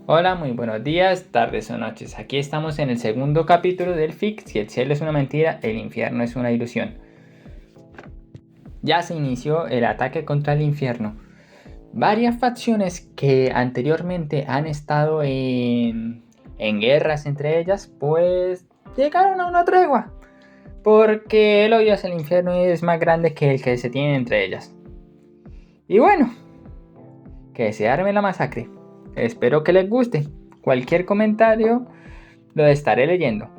Hola, muy buenos días, tardes o noches. Aquí estamos en el segundo capítulo del FIC. Si el cielo es una mentira, el infierno es una ilusión. Ya se inició el ataque contra el infierno. Varias facciones que anteriormente han estado en guerras entre ellas, pues llegaron a una tregua. Porque el odio hacia el infierno es más grande que el que se tiene entre ellas. Y bueno, que se arme la masacre. Espero que les guste. Cualquier comentario lo estaré leyendo.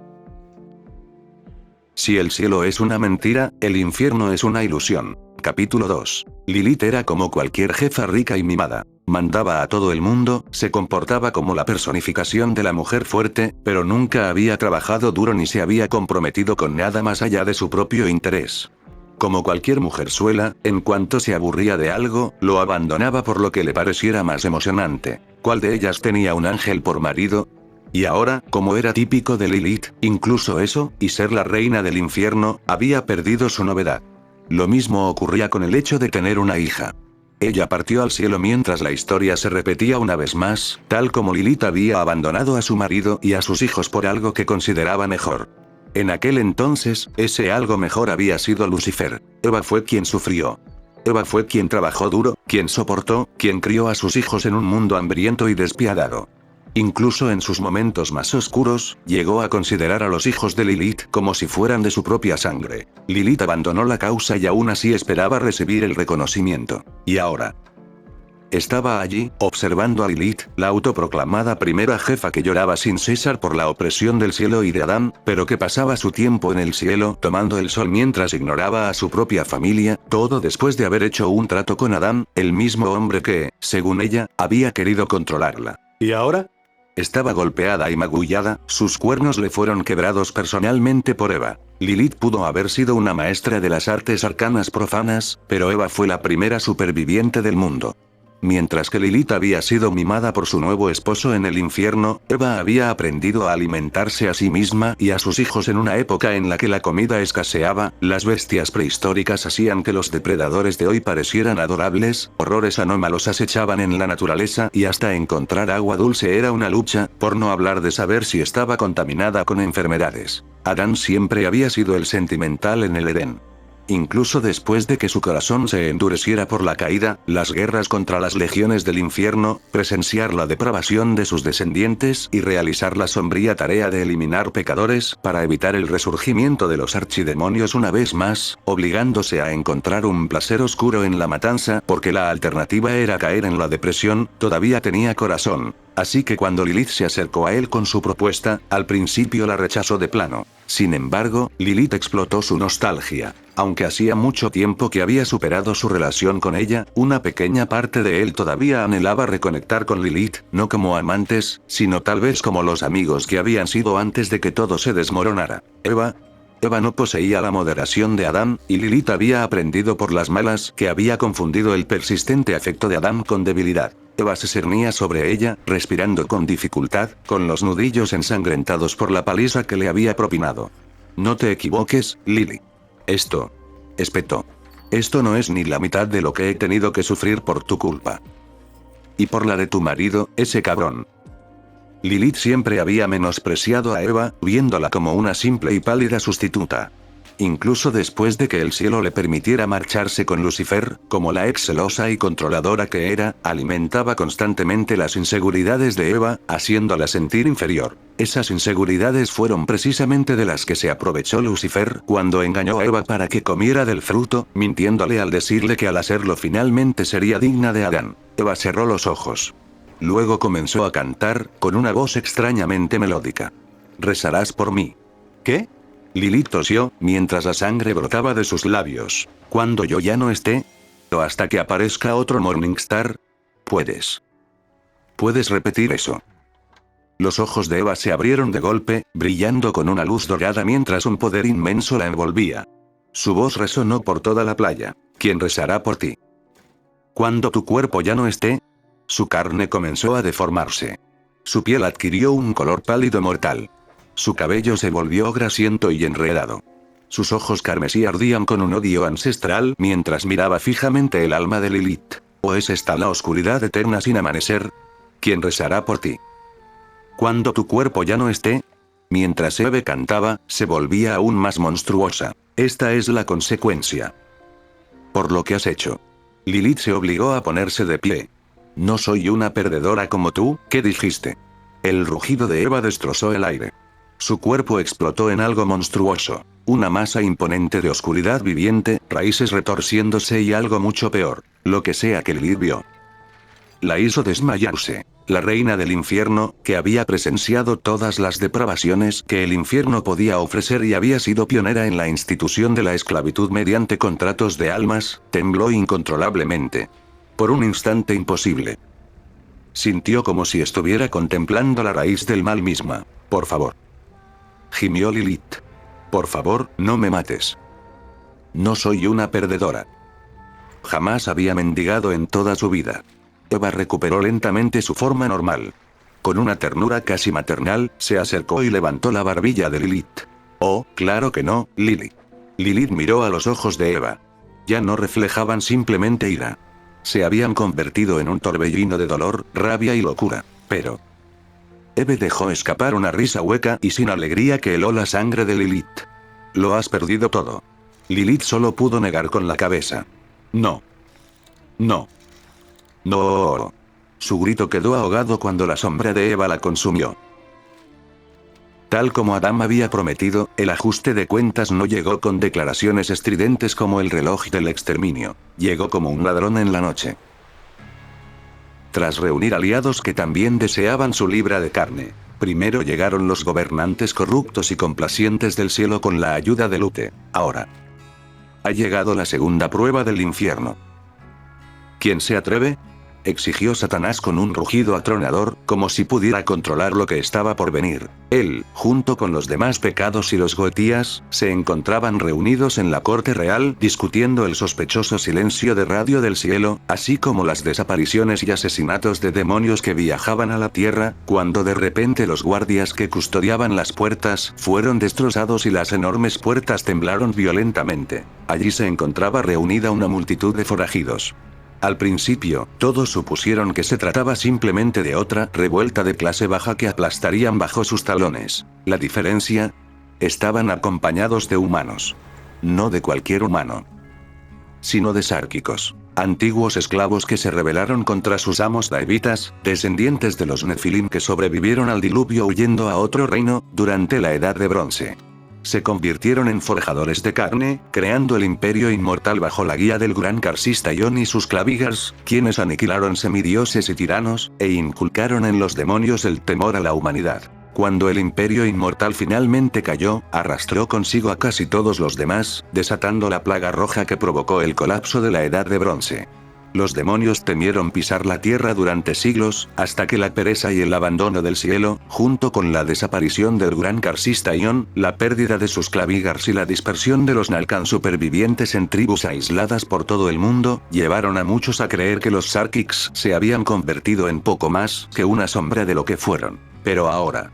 Si el cielo es una mentira, el infierno es una ilusión. Capítulo 2. Lilith era como cualquier jefa rica y mimada. Mandaba a todo el mundo, se comportaba como la personificación de la mujer fuerte, pero nunca había trabajado duro ni se había comprometido con nada más allá de su propio interés. Como cualquier mujerzuela, en cuanto se aburría de algo, lo abandonaba por lo que le pareciera más emocionante. ¿Cuál de ellas tenía un ángel por marido? Y ahora, como era típico de Lilith, incluso eso, y ser la reina del infierno, había perdido su novedad. Lo mismo ocurría con el hecho de tener una hija. Ella partió al cielo mientras la historia se repetía una vez más, tal como Lilith había abandonado a su marido y a sus hijos por algo que consideraba mejor. En aquel entonces, ese algo mejor había sido Lucifer. Eva fue quien sufrió. Eva fue quien trabajó duro, quien soportó, quien crió a sus hijos en un mundo hambriento y despiadado. Incluso en sus momentos más oscuros, llegó a considerar a los hijos de Lilith como si fueran de su propia sangre. Lilith abandonó la causa y aún así esperaba recibir el reconocimiento. Y ahora estaba allí, observando a Lilith, la autoproclamada primera jefa que lloraba sin cesar por la opresión del cielo y de Adán, pero que pasaba su tiempo en el cielo tomando el sol mientras ignoraba a su propia familia, todo después de haber hecho un trato con Adán, el mismo hombre que, según ella, había querido controlarla. ¿Y ahora? Estaba golpeada y magullada, sus cuernos le fueron quebrados personalmente por Eva. Lilith pudo haber sido una maestra de las artes arcanas profanas, pero Eva fue la primera superviviente del mundo. Mientras que Lilith había sido mimada por su nuevo esposo en el infierno, Eva había aprendido a alimentarse a sí misma y a sus hijos en una época en la que la comida escaseaba, las bestias prehistóricas hacían que los depredadores de hoy parecieran adorables, horrores anómalos acechaban en la naturaleza y hasta encontrar agua dulce era una lucha, por no hablar de saber si estaba contaminada con enfermedades. Adán siempre había sido el sentimental en el Edén. Incluso después de que su corazón se endureciera por la caída, las guerras contra las legiones del infierno, presenciar la depravación de sus descendientes y realizar la sombría tarea de eliminar pecadores para evitar el resurgimiento de los archidemonios una vez más, obligándose a encontrar un placer oscuro en la matanza porque la alternativa era caer en la depresión, todavía tenía corazón. Así que cuando Lilith se acercó a él con su propuesta, al principio la rechazó de plano. Sin embargo, Lilith explotó su nostalgia. Aunque hacía mucho tiempo que había superado su relación con ella, una pequeña parte de él todavía anhelaba reconectar con Lilith, no como amantes, sino tal vez como los amigos que habían sido antes de que todo se desmoronara. Eva no poseía la moderación de Adán, y Lilith había aprendido por las malas que había confundido el persistente afecto de Adán con debilidad. Eva se cernía sobre ella, respirando con dificultad, con los nudillos ensangrentados por la paliza que le había propinado. No te equivoques, Lily. Espetó. Esto no es ni la mitad de lo que he tenido que sufrir por tu culpa. Y por la de tu marido, ese cabrón. Lilith siempre había menospreciado a Eva, viéndola como una simple y pálida sustituta. Incluso después de que el cielo le permitiera marcharse con Lucifer, como la ex celosa y controladora que era, alimentaba constantemente las inseguridades de Eva, haciéndola sentir inferior. Esas inseguridades fueron precisamente de las que se aprovechó Lucifer cuando engañó a Eva para que comiera del fruto, mintiéndole al decirle que al hacerlo finalmente sería digna de Adán. Eva cerró los ojos. Luego comenzó a cantar, con una voz extrañamente melódica. «Rezarás por mí». ¿Qué? Lilith tosió, mientras la sangre brotaba de sus labios. «¿Cuando yo ya no esté? ¿O hasta que aparezca otro Morningstar? ¿Puedes repetir eso?» Los ojos de Eva se abrieron de golpe, brillando con una luz dorada mientras un poder inmenso la envolvía. Su voz resonó por toda la playa. «¿Quién rezará por ti? ¿Cuando tu cuerpo ya no esté?» Su carne comenzó a deformarse. Su piel adquirió un color pálido mortal. Su cabello se volvió grasiento y enredado. Sus ojos carmesí ardían con un odio ancestral mientras miraba fijamente el alma de Lilith. ¿O es esta la oscuridad eterna sin amanecer? ¿Quién rezará por ti? Cuando tu cuerpo ya no esté. Mientras Eve cantaba, se volvía aún más monstruosa. Esta es la consecuencia. Por lo que has hecho. Lilith se obligó a ponerse de pie. No soy una perdedora como tú, ¿qué dijiste? El rugido de Eva destrozó el aire. Su cuerpo explotó en algo monstruoso. Una masa imponente de oscuridad viviente, raíces retorciéndose y algo mucho peor. Lo que sea que Lilith vio. La hizo desmayarse. La reina del infierno, que había presenciado todas las depravaciones que el infierno podía ofrecer y había sido pionera en la institución de la esclavitud mediante contratos de almas, tembló incontrolablemente. Por un instante imposible. Sintió como si estuviera contemplando la raíz del mal misma. Por favor. Gimió Lilith. Por favor, no me mates. No soy una perdedora. Jamás había mendigado en toda su vida. Eva recuperó lentamente su forma normal. Con una ternura casi maternal, se acercó y levantó la barbilla de Lilith. Oh, claro que no, Lily. Lilith miró a los ojos de Eva. Ya no reflejaban simplemente ira. Se habían convertido en un torbellino de dolor, rabia y locura. Pero Eve dejó escapar una risa hueca y sin alegría que heló la sangre de Lilith. Lo has perdido todo. Lilith solo pudo negar con la cabeza. No. No. No. Su grito quedó ahogado cuando la sombra de Eva la consumió. Tal como Adam había prometido, el ajuste de cuentas no llegó con declaraciones estridentes como el reloj del exterminio. Llegó como un ladrón en la noche. Tras reunir aliados que también deseaban su libra de carne, primero llegaron los gobernantes corruptos y complacientes del cielo con la ayuda de Lute. Ahora ha llegado la segunda prueba del infierno. ¿Quién se atreve?, exigió Satanás con un rugido atronador, como si pudiera controlar lo que estaba por venir. Él, junto con los demás pecados y los goetías, se encontraban reunidos en la corte real discutiendo el sospechoso silencio de radio del cielo, así como las desapariciones y asesinatos de demonios que viajaban a la tierra, cuando de repente los guardias que custodiaban las puertas fueron destrozados y las enormes puertas temblaron violentamente. Allí se encontraba reunida una multitud de forajidos. Al principio, todos supusieron que se trataba simplemente de otra revuelta de clase baja que aplastarían bajo sus talones. La diferencia: estaban acompañados de humanos. No de cualquier humano, sino de sárquicos, antiguos esclavos que se rebelaron contra sus amos daevitas, descendientes de los Nefilim que sobrevivieron al diluvio huyendo a otro reino, durante la Edad de Bronce. Se convirtieron en forjadores de carne, creando el imperio inmortal bajo la guía del gran Carsista Ion y sus clavigars, quienes aniquilaron semidioses y tiranos, e inculcaron en los demonios el temor a la humanidad. Cuando el imperio inmortal finalmente cayó, arrastró consigo a casi todos los demás, desatando la plaga roja que provocó el colapso de la Edad de Bronce. Los demonios temieron pisar la tierra durante siglos, hasta que la pereza y el abandono del cielo, junto con la desaparición del gran Carsista Ion, la pérdida de sus clavigars y la dispersión de los Nalkan supervivientes en tribus aisladas por todo el mundo, llevaron a muchos a creer que los Sarkics se habían convertido en poco más que una sombra de lo que fueron. Pero ahora,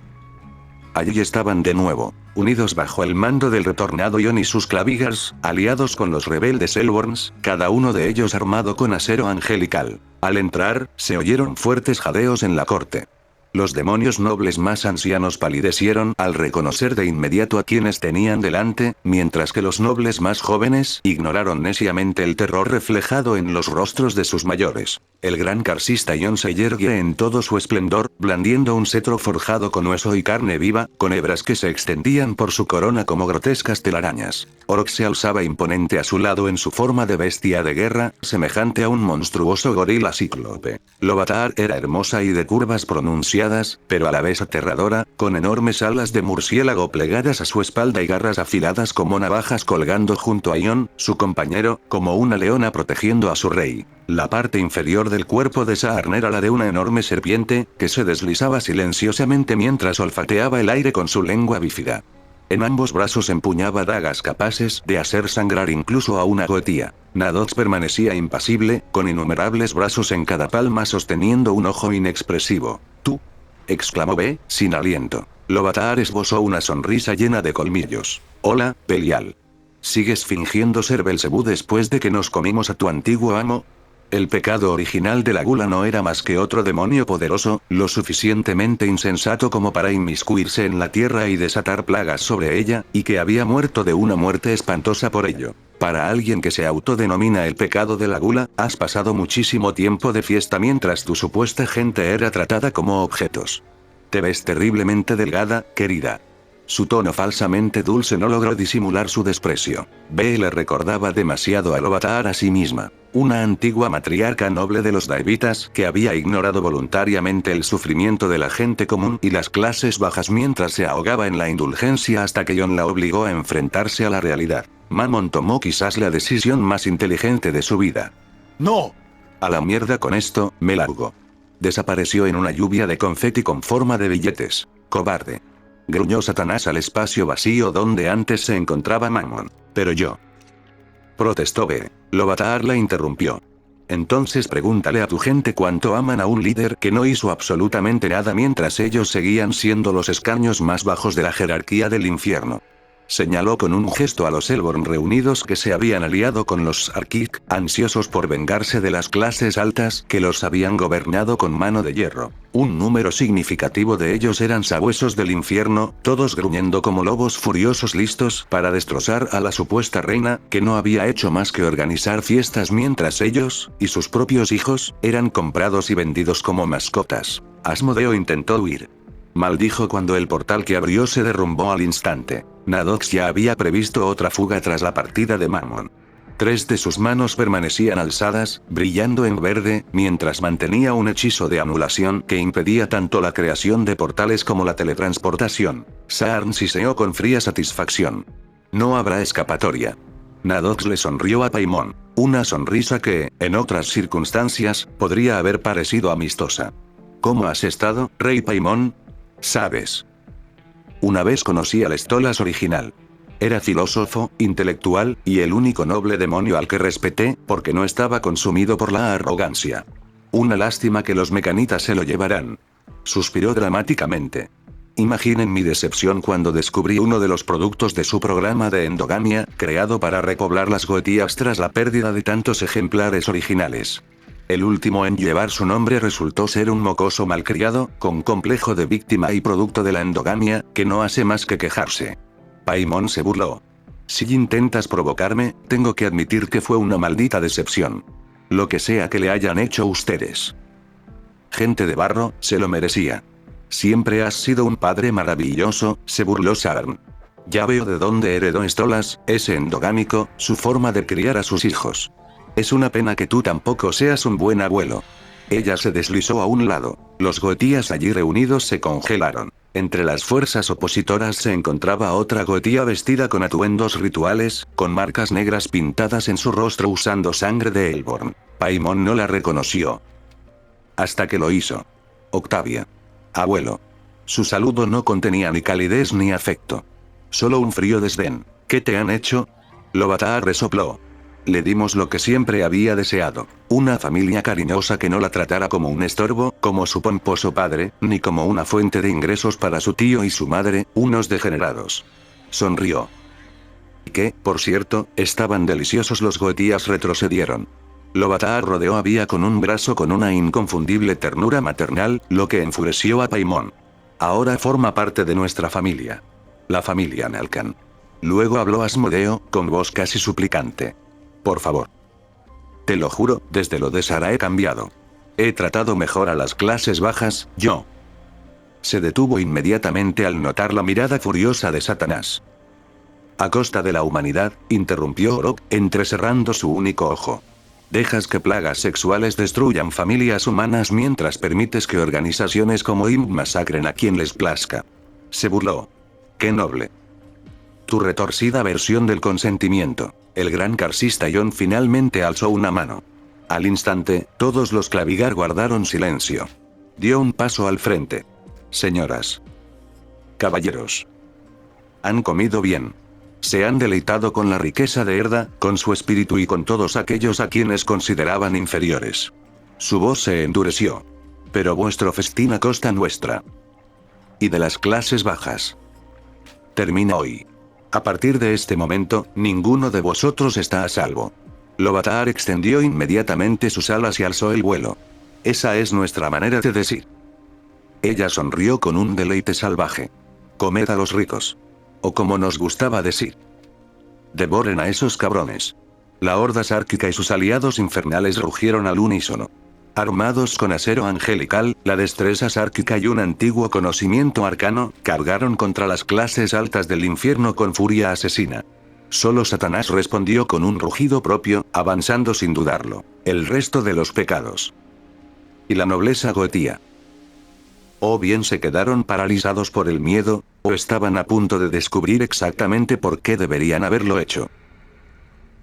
allí estaban de nuevo, unidos bajo el mando del retornado Ion y sus clavigars, aliados con los rebeldes Hellborns, cada uno de ellos armado con acero angelical. Al entrar, se oyeron fuertes jadeos en la corte. Los demonios nobles más ancianos palidecieron al reconocer de inmediato a quienes tenían delante, mientras que los nobles más jóvenes ignoraron neciamente el terror reflejado en los rostros de sus mayores. El gran Carsista Ion se yergue en todo su esplendor, blandiendo un cetro forjado con hueso y carne viva, con hebras que se extendían por su corona como grotescas telarañas. Orc se alzaba imponente a su lado en su forma de bestia de guerra, semejante a un monstruoso gorila cíclope. Lobatar era hermosa y de curvas pronunciadas, pero a la vez aterradora, con enormes alas de murciélago plegadas a su espalda y garras afiladas como navajas colgando junto a Ion, su compañero, como una leona protegiendo a su rey. La parte inferior del cuerpo de Saarn era la de una enorme serpiente, que se deslizaba silenciosamente mientras olfateaba el aire con su lengua bífida. En ambos brazos empuñaba dagas capaces de hacer sangrar incluso a una goetía. Nadox permanecía impasible, con innumerables brazos en cada palma sosteniendo un ojo inexpresivo. «¿Tú?», exclamó B, sin aliento. Lobatar esbozó una sonrisa llena de colmillos. «Hola, Belial. ¿Sigues fingiendo ser Belcebú después de que nos comimos a tu antiguo amo?». El pecado original de la gula no era más que otro demonio poderoso, lo suficientemente insensato como para inmiscuirse en la tierra y desatar plagas sobre ella, y que había muerto de una muerte espantosa por ello. Para alguien que se autodenomina el pecado de la gula, has pasado muchísimo tiempo de fiesta mientras tu supuesta gente era tratada como objetos. Te ves terriblemente delgada, querida. Su tono falsamente dulce no logró disimular su desprecio. B le recordaba demasiado a Lovatar a sí misma, una antigua matriarca noble de los Daevitas que había ignorado voluntariamente el sufrimiento de la gente común y las clases bajas mientras se ahogaba en la indulgencia hasta que Jon la obligó a enfrentarse a la realidad. Mammon tomó quizás la decisión más inteligente de su vida. ¡No! A la mierda con esto, me largo. Desapareció en una lluvia de confeti con forma de billetes. Cobarde. Gruñó Satanás al espacio vacío donde antes se encontraba Mammon. Pero yo. Protestó B. Lovatar la interrumpió. Entonces pregúntale a tu gente cuánto aman a un líder que no hizo absolutamente nada mientras ellos seguían siendo los escaños más bajos de la jerarquía del infierno. Señaló con un gesto a los Elborn reunidos que se habían aliado con los Sarkik, ansiosos por vengarse de las clases altas que los habían gobernado con mano de hierro. Un número significativo de ellos eran sabuesos del infierno, todos gruñendo como lobos furiosos listos para destrozar a la supuesta reina, que no había hecho más que organizar fiestas mientras ellos, y sus propios hijos, eran comprados y vendidos como mascotas. Asmodeo intentó huir. Maldijo cuando el portal que abrió se derrumbó al instante. Nadox ya había previsto otra fuga tras la partida de Mammon. 3 de sus manos permanecían alzadas, brillando en verde, mientras mantenía un hechizo de anulación que impedía tanto la creación de portales como la teletransportación. Saarn siseó con fría satisfacción. No habrá escapatoria. Nadox le sonrió a Paimon, una sonrisa que, en otras circunstancias, podría haber parecido amistosa. ¿Cómo has estado, Rey Paimon? ¿Sabes? Una vez conocí al Stolas original. Era filósofo, intelectual, y el único noble demonio al que respeté, porque no estaba consumido por la arrogancia. Una lástima que los mecanitas se lo llevarán. Suspiró dramáticamente. Imaginen mi decepción cuando descubrí uno de los productos de su programa de endogamia, creado para repoblar las Goetías tras la pérdida de tantos ejemplares originales. El último en llevar su nombre resultó ser un mocoso malcriado, con complejo de víctima y producto de la endogamia, que no hace más que quejarse. Paimon se burló. Si intentas provocarme, tengo que admitir que fue una maldita decepción. Lo que sea que le hayan hecho ustedes. Gente de barro, se lo merecía. Siempre has sido un padre maravilloso, se burló Saarn. Ya veo de dónde heredó Stolas, ese endogámico, su forma de criar a sus hijos. Es una pena que tú tampoco seas un buen abuelo. Ella se deslizó a un lado. Los Goetías allí reunidos se congelaron. Entre las fuerzas opositoras se encontraba otra Goetía vestida con atuendos rituales, con marcas negras pintadas en su rostro usando sangre de Elborn. Paimon no la reconoció. Hasta que lo hizo. Octavia. Abuelo. Su saludo no contenía ni calidez ni afecto. Solo un frío desdén. ¿Qué te han hecho? Lovatar resopló. Le dimos lo que siempre había deseado. Una familia cariñosa que no la tratara como un estorbo, como su pomposo padre, ni como una fuente de ingresos para su tío y su madre, unos degenerados. Sonrió. Que, por cierto, estaban deliciosos. Los Goetías retrocedieron. Lovatar rodeó a Vía con un brazo con una inconfundible ternura maternal, lo que enfureció a Paimon. Ahora forma parte de nuestra familia. La familia Nalkan. Luego habló Asmodeo, con voz casi suplicante. Por favor. Te lo juro, desde lo de Sara he cambiado. He tratado mejor a las clases bajas, yo. Se detuvo inmediatamente al notar la mirada furiosa de Satanás. A costa de la humanidad, interrumpió Orok, entrecerrando su único ojo. Dejas que plagas sexuales destruyan familias humanas mientras permites que organizaciones como IMP masacren a quien les plazca. Se burló. ¡Qué noble! Tu retorcida versión del consentimiento. El gran carsista Jon finalmente alzó una mano. Al instante, todos los Clavigar guardaron silencio. Dio un paso al frente. Señoras. Caballeros. Han comido bien. Se han deleitado con la riqueza de Erda, con su espíritu y con todos aquellos a quienes consideraban inferiores. Su voz se endureció. Pero vuestro festín a costa nuestra. Y de las clases bajas. Termina hoy. A partir de este momento, ninguno de vosotros está a salvo. Lobatar extendió inmediatamente sus alas y alzó el vuelo. Esa es nuestra manera de decir. Ella sonrió con un deleite salvaje. Comed a los ricos. O como nos gustaba decir. Devoren a esos cabrones. La horda sárquica y sus aliados infernales rugieron al unísono. Armados con acero angelical, la destreza sárquica y un antiguo conocimiento arcano, cargaron contra las clases altas del infierno con furia asesina. Solo Satanás respondió con un rugido propio, avanzando sin dudarlo. El resto de los pecados. Y la nobleza goetía. O bien se quedaron paralizados por el miedo, o estaban a punto de descubrir exactamente por qué deberían haberlo hecho.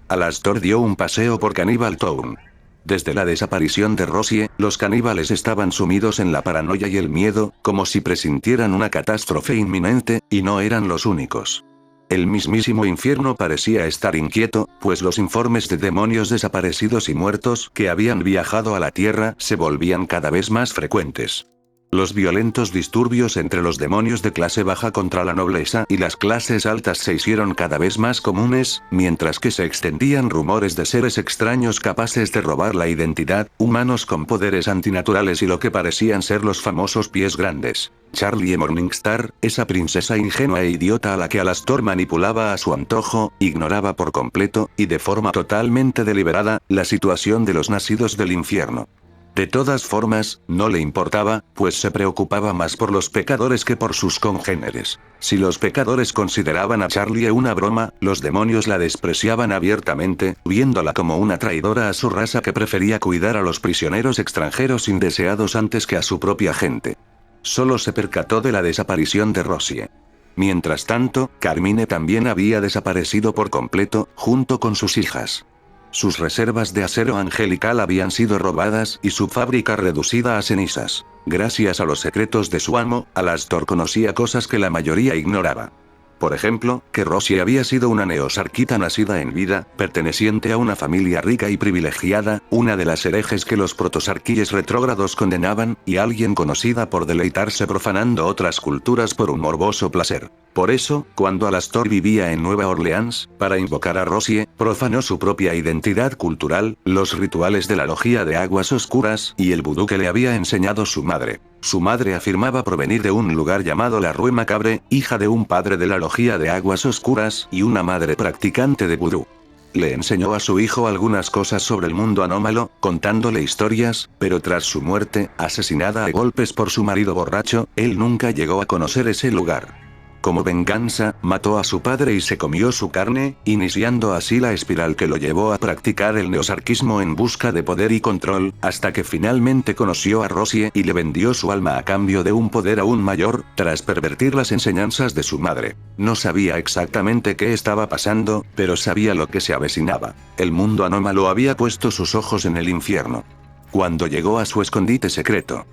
Alastor dio un paseo por Cannibal Town. Desde la desaparición de Rosie, los caníbales estaban sumidos en la paranoia y el miedo, como si presintieran una catástrofe inminente, y no eran los únicos. El mismísimo infierno parecía estar inquieto, pues los informes de demonios desaparecidos y muertos que habían viajado a la Tierra se volvían cada vez más frecuentes. Los violentos disturbios entre los demonios de clase baja contra la nobleza y las clases altas se hicieron cada vez más comunes, mientras que se extendían rumores de seres extraños capaces de robar la identidad, humanos con poderes antinaturales y lo que parecían ser los famosos pies grandes. Charlie Morningstar, esa princesa ingenua e idiota a la que Alastor manipulaba a su antojo, ignoraba por completo, y de forma totalmente deliberada, la situación de los nacidos del infierno. De todas formas, no le importaba, pues se preocupaba más por los pecadores que por sus congéneres. Si los pecadores consideraban a Charlie una broma, los demonios la despreciaban abiertamente, viéndola como una traidora a su raza que prefería cuidar a los prisioneros extranjeros indeseados antes que a su propia gente. Solo se percató de la desaparición de Rosie. Mientras tanto, Carmine también había desaparecido por completo, junto con sus hijas. Sus reservas de acero angelical habían sido robadas y su fábrica reducida a cenizas. Gracias a los secretos de su amo, Alastor conocía cosas que la mayoría ignoraba. Por ejemplo, que Rosie había sido una neosarquita nacida en vida, perteneciente a una familia rica y privilegiada, una de las herejes que los protosarquíes retrógrados condenaban, y alguien conocida por deleitarse profanando otras culturas por un morboso placer. Por eso, cuando Alastor vivía en Nueva Orleans, para invocar a Rosie, profanó su propia identidad cultural, los rituales de la logía de aguas oscuras, y el vudú que le había enseñado su madre. Su madre afirmaba provenir de un lugar llamado la Rue Macabre, hija de un padre de la logía de aguas oscuras, y una madre practicante de vudú. Le enseñó a su hijo algunas cosas sobre el mundo anómalo, contándole historias, pero tras su muerte, asesinada a golpes por su marido borracho, él nunca llegó a conocer ese lugar. Como venganza, mató a su padre y se comió su carne, iniciando así la espiral que lo llevó a practicar el neosarquismo en busca de poder y control, hasta que finalmente conoció a Rosie y le vendió su alma a cambio de un poder aún mayor, tras pervertir las enseñanzas de su madre. No sabía exactamente qué estaba pasando, pero sabía lo que se avecinaba. El mundo anómalo había puesto sus ojos en el infierno. Cuando llegó a su escondite secreto.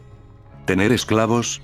Tener esclavos,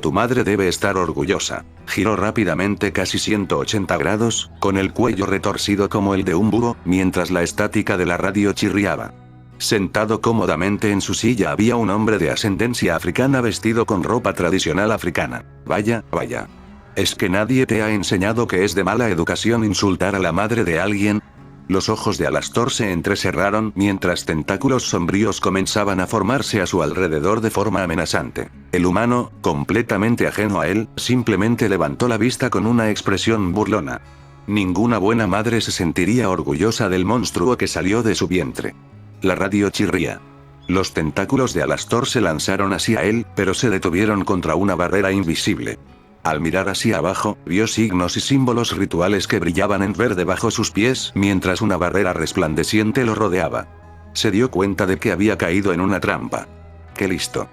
tu madre debe estar orgullosa. Giró rápidamente casi 180 grados, con el cuello retorcido como el de un búho, mientras la estática de la radio chirriaba. Sentado cómodamente en su silla había un hombre de ascendencia africana vestido con ropa tradicional africana. Vaya, vaya. ¿Es que nadie te ha enseñado que es de mala educación insultar a la madre de alguien? Los ojos de Alastor se entrecerraron mientras tentáculos sombríos comenzaban a formarse a su alrededor de forma amenazante. El humano, completamente ajeno a él, simplemente levantó la vista con una expresión burlona. Ninguna buena madre se sentiría orgullosa del monstruo que salió de su vientre. La radio chirría. Los tentáculos de Alastor se lanzaron hacia él, pero se detuvieron contra una barrera invisible. Al mirar hacia abajo, vio signos y símbolos rituales que brillaban en verde bajo sus pies, mientras una barrera resplandeciente lo rodeaba. Se dio cuenta de que había caído en una trampa. ¡Qué listo!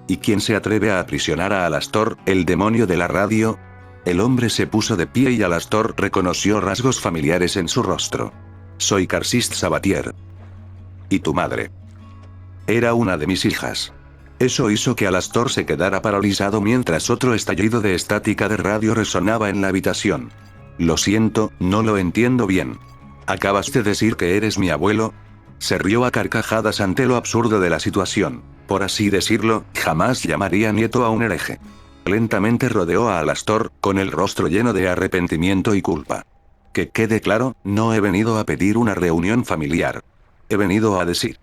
¿Y quién se atreve a aprisionar a Alastor, el demonio de la radio? El hombre se puso de pie y Alastor reconoció rasgos familiares en su rostro. Soy Carcist Sabatier. ¿Y tu madre? Era una de mis hijas. Eso hizo que Alastor se quedara paralizado mientras otro estallido de estática de radio resonaba en la habitación. Lo siento, no lo entiendo bien. ¿Acabas de decir que eres mi abuelo? Se rió a carcajadas ante lo absurdo de la situación. Por así decirlo, jamás llamaría nieto a un hereje. Lentamente rodeó a Alastor, con el rostro lleno de arrepentimiento y culpa. Que quede claro, no he venido a pedir una reunión familiar. He venido a decir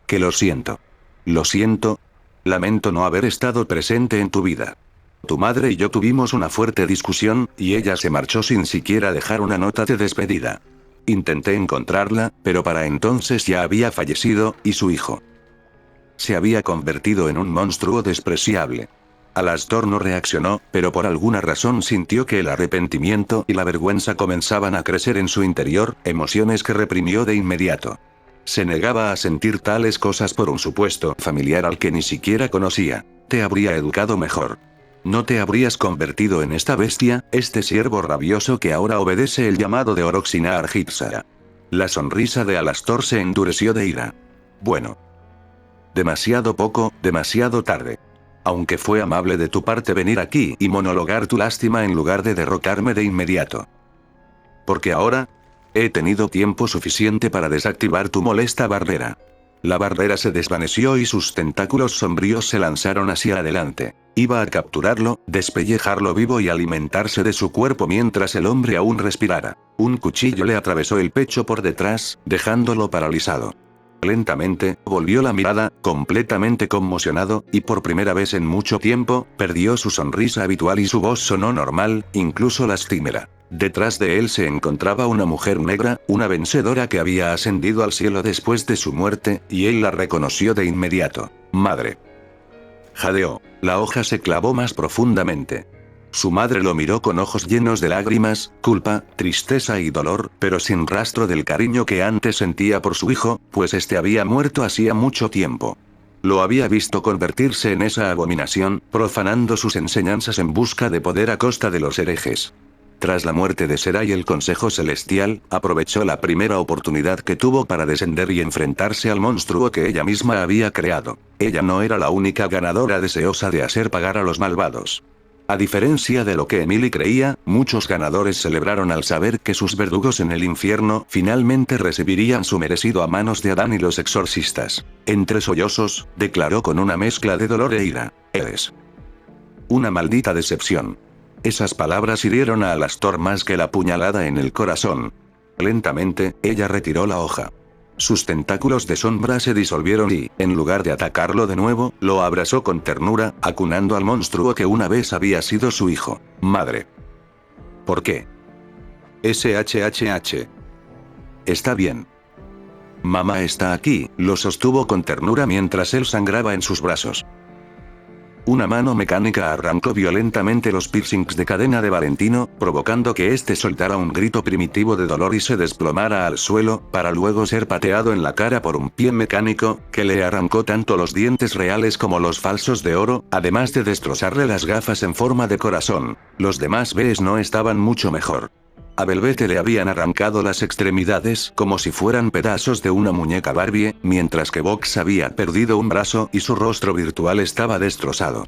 que lo siento. Lo siento. Lamento no haber estado presente en tu vida. Tu madre y yo tuvimos una fuerte discusión, y ella se marchó sin siquiera dejar una nota de despedida. Intenté encontrarla, pero para entonces ya había fallecido, y su hijo se había convertido en un monstruo despreciable. Alastor no reaccionó, pero por alguna razón sintió que el arrepentimiento y la vergüenza comenzaban a crecer en su interior, emociones que reprimió de inmediato. Se negaba a sentir tales cosas por un supuesto familiar al que ni siquiera conocía. Te habría educado mejor. No te habrías convertido en esta bestia, este ciervo rabioso que ahora obedece el llamado de Oroxina Argipsara. La sonrisa de Alastor se endureció de ira. Bueno. Demasiado poco, demasiado tarde. Aunque fue amable de tu parte venir aquí y monologar tu lástima en lugar de derrocarme de inmediato. Porque ahora he tenido tiempo suficiente para desactivar tu molesta barrera. La barrera se desvaneció y sus tentáculos sombríos se lanzaron hacia adelante. Iba a capturarlo, despellejarlo vivo y alimentarse de su cuerpo mientras el hombre aún respirara. Un cuchillo le atravesó el pecho por detrás, dejándolo paralizado. Lentamente, volvió la mirada, completamente conmocionado, y por primera vez en mucho tiempo, perdió su sonrisa habitual y su voz sonó normal, incluso lastimera. Detrás de él se encontraba una mujer negra, una vencedora que había ascendido al cielo después de su muerte, y él la reconoció de inmediato. Madre. Jadeó. La hoja se clavó más profundamente. Su madre lo miró con ojos llenos de lágrimas, culpa, tristeza y dolor, pero sin rastro del cariño que antes sentía por su hijo, pues este había muerto hacía mucho tiempo. Lo había visto convertirse en esa abominación, profanando sus enseñanzas en busca de poder a costa de los herejes. Tras la muerte de Serai, el Consejo Celestial aprovechó la primera oportunidad que tuvo para descender y enfrentarse al monstruo que ella misma había creado. Ella no era la única ganadora deseosa de hacer pagar a los malvados. A diferencia de lo que Emily creía, muchos ganadores celebraron al saber que sus verdugos en el infierno finalmente recibirían su merecido a manos de Adán y los exorcistas. Entre sollozos, declaró con una mezcla de dolor e ira: «Eres una maldita decepción». Esas palabras hirieron a Alastor más que la puñalada en el corazón. Lentamente, ella retiró la hoja. Sus tentáculos de sombra se disolvieron y, en lugar de atacarlo de nuevo, lo abrazó con ternura, acunando al monstruo que una vez había sido su hijo. Madre. ¿Por qué? SHHH. Está bien. Mamá está aquí, lo sostuvo con ternura mientras él sangraba en sus brazos. Una mano mecánica arrancó violentamente los piercings de cadena de Valentino, provocando que éste soltara un grito primitivo de dolor y se desplomara al suelo, para luego ser pateado en la cara por un pie mecánico, que le arrancó tanto los dientes reales como los falsos de oro, además de destrozarle las gafas en forma de corazón. Los demás Bs no estaban mucho mejor. A Velvete le habían arrancado las extremidades como si fueran pedazos de una muñeca Barbie, mientras que Vox había perdido un brazo y su rostro virtual estaba destrozado.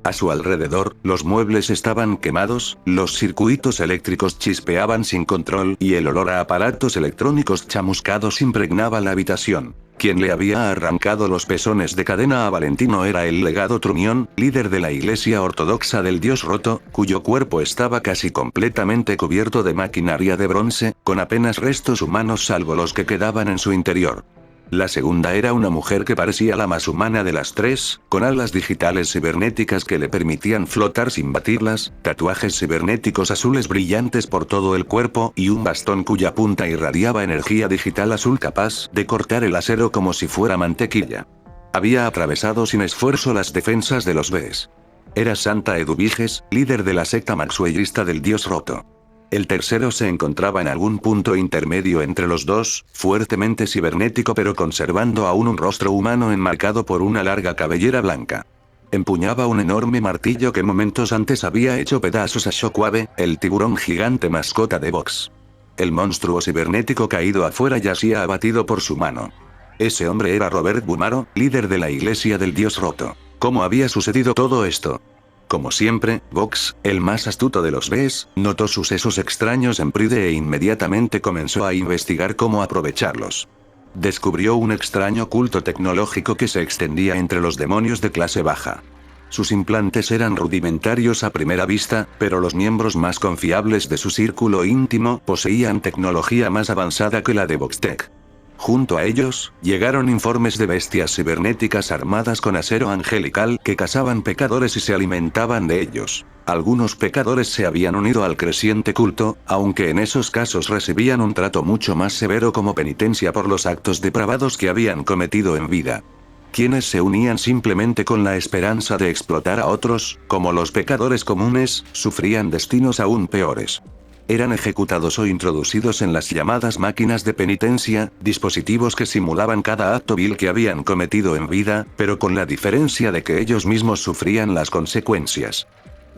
A su alrededor, los muebles estaban quemados, los circuitos eléctricos chispeaban sin control y el olor a aparatos electrónicos chamuscados impregnaba la habitación. Quien le había arrancado los pezones de cadena a Valentino era el legado Trumión, líder de la Iglesia Ortodoxa del Dios Roto, cuyo cuerpo estaba casi completamente cubierto de maquinaria de bronce, con apenas restos humanos salvo los que quedaban en su interior. La segunda era una mujer que parecía la más humana de las tres, con alas digitales cibernéticas que le permitían flotar sin batirlas, tatuajes cibernéticos azules brillantes por todo el cuerpo y un bastón cuya punta irradiaba energía digital azul capaz de cortar el acero como si fuera mantequilla. Había atravesado sin esfuerzo las defensas de los Bs. Era Santa Eduviges, líder de la secta maxwellista del Dios Roto. El tercero se encontraba en algún punto intermedio entre los dos, fuertemente cibernético pero conservando aún un rostro humano enmarcado por una larga cabellera blanca. Empuñaba un enorme martillo que momentos antes había hecho pedazos a Shockwave, el tiburón gigante mascota de Vox. El monstruo cibernético caído afuera yacía abatido por su mano. Ese hombre era Robert Bumaro, líder de la Iglesia del Dios Roto. ¿Cómo había sucedido todo esto? Como siempre, Vox, el más astuto de los Bs, notó sucesos extraños en Pride e inmediatamente comenzó a investigar cómo aprovecharlos. Descubrió un extraño culto tecnológico que se extendía entre los demonios de clase baja. Sus implantes eran rudimentarios a primera vista, pero los miembros más confiables de su círculo íntimo poseían tecnología más avanzada que la de Voxtec. Junto a ellos, llegaron informes de bestias cibernéticas armadas con acero angelical que cazaban pecadores y se alimentaban de ellos. Algunos pecadores se habían unido al creciente culto, aunque en esos casos recibían un trato mucho más severo como penitencia por los actos depravados que habían cometido en vida. Quienes se unían simplemente con la esperanza de explotar a otros, como los pecadores comunes, sufrían destinos aún peores. Eran ejecutados o introducidos en las llamadas máquinas de penitencia, dispositivos que simulaban cada acto vil que habían cometido en vida, pero con la diferencia de que ellos mismos sufrían las consecuencias.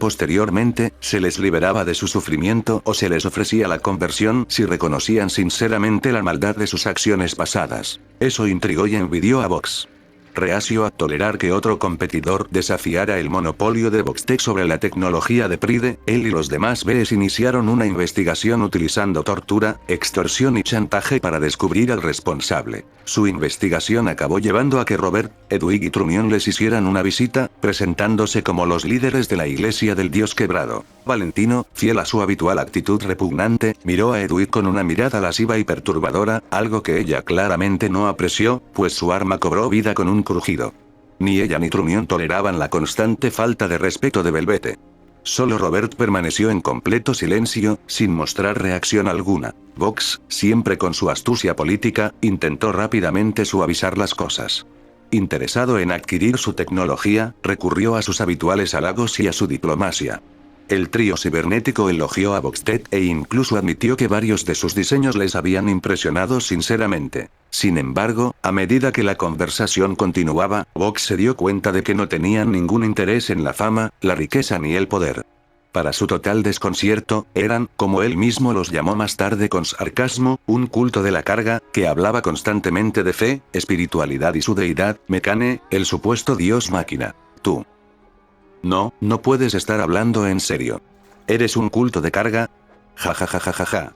Posteriormente, se les liberaba de su sufrimiento o se les ofrecía la conversión si reconocían sinceramente la maldad de sus acciones pasadas. Eso intrigó y envidió a Vox. Reacio a tolerar que otro competidor desafiara el monopolio de Voxtec sobre la tecnología de Pride, él y los demás BES iniciaron una investigación utilizando tortura, extorsión y chantaje para descubrir al responsable. Su investigación acabó llevando a que Robert, Edwig y Trumión les hicieran una visita, presentándose como los líderes de la Iglesia del Dios Quebrado. Valentino, fiel a su habitual actitud repugnante, miró a Edwig con una mirada lasciva y perturbadora, algo que ella claramente no apreció, pues su arma cobró vida con un crujido. Ni ella ni Trumión toleraban la constante falta de respeto de Velvete. Solo Robert permaneció en completo silencio, sin mostrar reacción alguna. Vox, siempre con su astucia política, intentó rápidamente suavizar las cosas. Interesado en adquirir su tecnología, recurrió a sus habituales halagos y a su diplomacia. El trío cibernético elogió a Voxtec e incluso admitió que varios de sus diseños les habían impresionado sinceramente. Sin embargo, a medida que la conversación continuaba, Vox se dio cuenta de que no tenían ningún interés en la fama, la riqueza ni el poder. Para su total desconcierto, eran, como él mismo los llamó más tarde con sarcasmo, un culto de la carga, que hablaba constantemente de fe, espiritualidad y su deidad, Mecane, el supuesto dios máquina. Tú. No puedes estar hablando en serio. ¿Eres un culto de carga? Ja ja ja ja ja ja.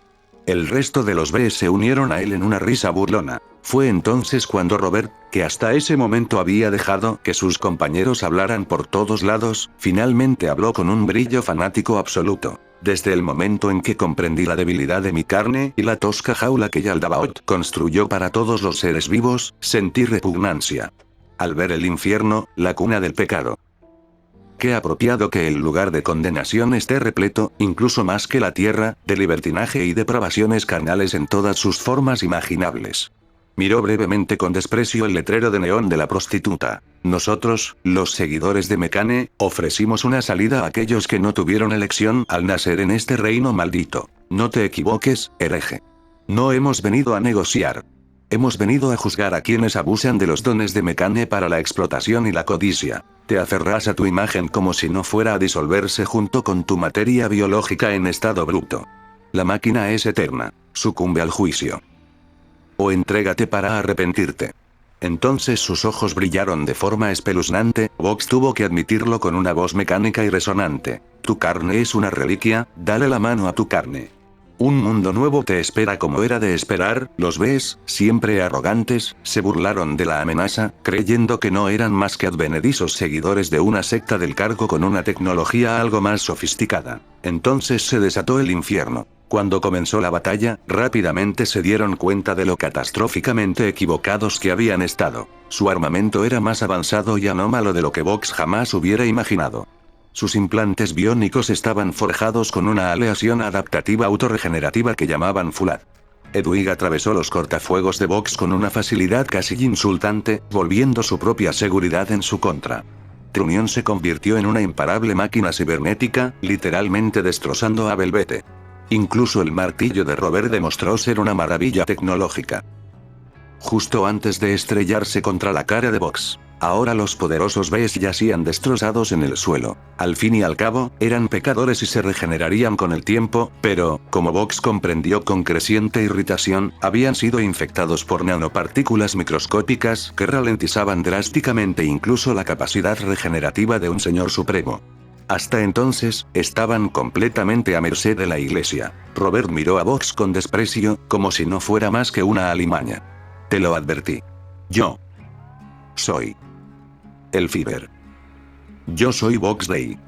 El resto de los BES se unieron a él en una risa burlona. Fue entonces cuando Robert, que hasta ese momento había dejado que sus compañeros hablaran por todos lados, finalmente habló con un brillo fanático absoluto. Desde el momento en que comprendí la debilidad de mi carne y la tosca jaula que Yaldabaoth construyó para todos los seres vivos, sentí repugnancia. Al ver el infierno, la cuna del pecado. Qué apropiado que el lugar de condenación esté repleto, incluso más que la tierra, de libertinaje y depravaciones carnales en todas sus formas imaginables. Miró brevemente con desprecio el letrero de neón de la prostituta. Nosotros, los seguidores de Mecane, ofrecimos una salida a aquellos que no tuvieron elección al nacer en este reino maldito. No te equivoques, hereje. No hemos venido a negociar. Hemos venido a juzgar a quienes abusan de los dones de Mecane para la explotación y la codicia. Te aferrás a tu imagen como si no fuera a disolverse junto con tu materia biológica en estado bruto. La máquina es eterna. Sucumbe al juicio. O entrégate para arrepentirte. Entonces sus ojos brillaron de forma espeluznante. Vox tuvo que admitirlo con una voz mecánica y resonante. Tu carne es una reliquia, dale la mano a tu carne. Un mundo nuevo te espera como era de esperar. Los BES, siempre arrogantes, se burlaron de la amenaza, creyendo que no eran más que advenedizos seguidores de una secta del cargo con una tecnología algo más sofisticada. Entonces se desató el infierno. Cuando comenzó la batalla, rápidamente se dieron cuenta de lo catastróficamente equivocados que habían estado. Su armamento era más avanzado y anómalo de lo que Vox jamás hubiera imaginado. Sus implantes biónicos estaban forjados con una aleación adaptativa autorregenerativa que llamaban Fulad. Edwig atravesó los cortafuegos de Vox con una facilidad casi insultante, volviendo su propia seguridad en su contra. Trumión se convirtió en una imparable máquina cibernética, literalmente destrozando a Velvete. Incluso el martillo de Robert demostró ser una maravilla tecnológica. Justo antes de estrellarse contra la cara de Vox. Ahora los poderosos BES yacían destrozados en el suelo. Al fin y al cabo, eran pecadores y se regenerarían con el tiempo, pero, como Vox comprendió con creciente irritación, habían sido infectados por nanopartículas microscópicas que ralentizaban drásticamente incluso la capacidad regenerativa de un Señor Supremo. Hasta entonces, estaban completamente a merced de la Iglesia. Robert miró a Vox con desprecio, como si no fuera más que una alimaña. Te lo advertí. Yo soy el Fiber. Yo soy Boxley.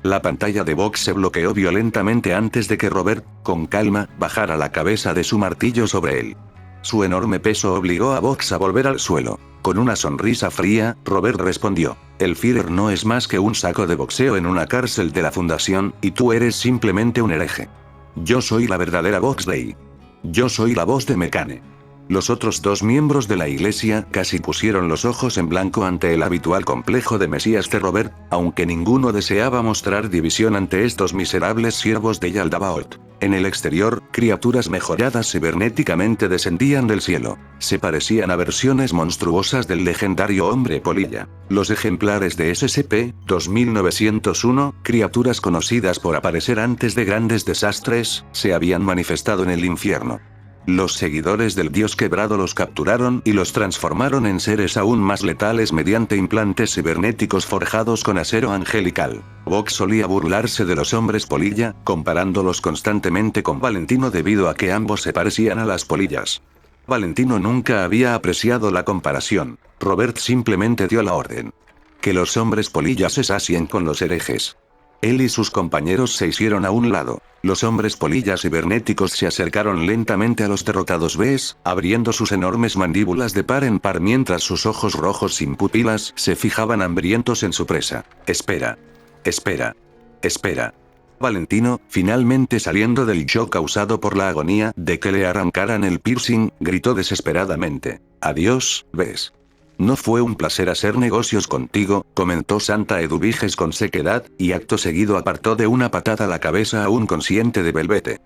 La pantalla de Vox se bloqueó violentamente antes de que Robert, con calma, bajara la cabeza de su martillo sobre él. Su enorme peso obligó a Vox a volver al suelo. Con una sonrisa fría, Robert respondió: el Führer no es más que un saco de boxeo en una cárcel de la Fundación, y tú eres simplemente un hereje. Yo soy la verdadera Boxley. Yo soy la voz de Mekane. Los otros dos miembros de la iglesia casi pusieron los ojos en blanco ante el habitual complejo de Mesías de Robert, aunque ninguno deseaba mostrar división ante estos miserables siervos de Yaldabaoth. En el exterior, criaturas mejoradas cibernéticamente descendían del cielo. Se parecían a versiones monstruosas del legendario hombre polilla. Los ejemplares de SCP-2901, criaturas conocidas por aparecer antes de grandes desastres, se habían manifestado en el infierno. Los seguidores del dios quebrado los capturaron y los transformaron en seres aún más letales mediante implantes cibernéticos forjados con acero angelical. Vox solía burlarse de los hombres polilla, comparándolos constantemente con Valentino debido a que ambos se parecían a las polillas. Valentino nunca había apreciado la comparación. Robert simplemente dio la orden: que los hombres polillas se sacien con los herejes. Él y sus compañeros se hicieron a un lado. Los hombres polillas cibernéticos se acercaron lentamente a los derrotados Bs, abriendo sus enormes mandíbulas de par en par mientras sus ojos rojos sin pupilas se fijaban hambrientos en su presa. Espera. Espera. Espera. Valentino, finalmente saliendo del shock causado por la agonía de que le arrancaran el piercing, gritó desesperadamente: adiós, Bs. No fue un placer hacer negocios contigo, comentó Santa Eduviges con sequedad, y acto seguido apartó de una patada la cabeza aún consciente de Velvete.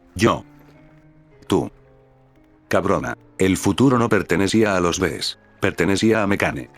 Tú. Cabrona. El futuro no pertenecía a los Bs. Pertenecía a Mekane.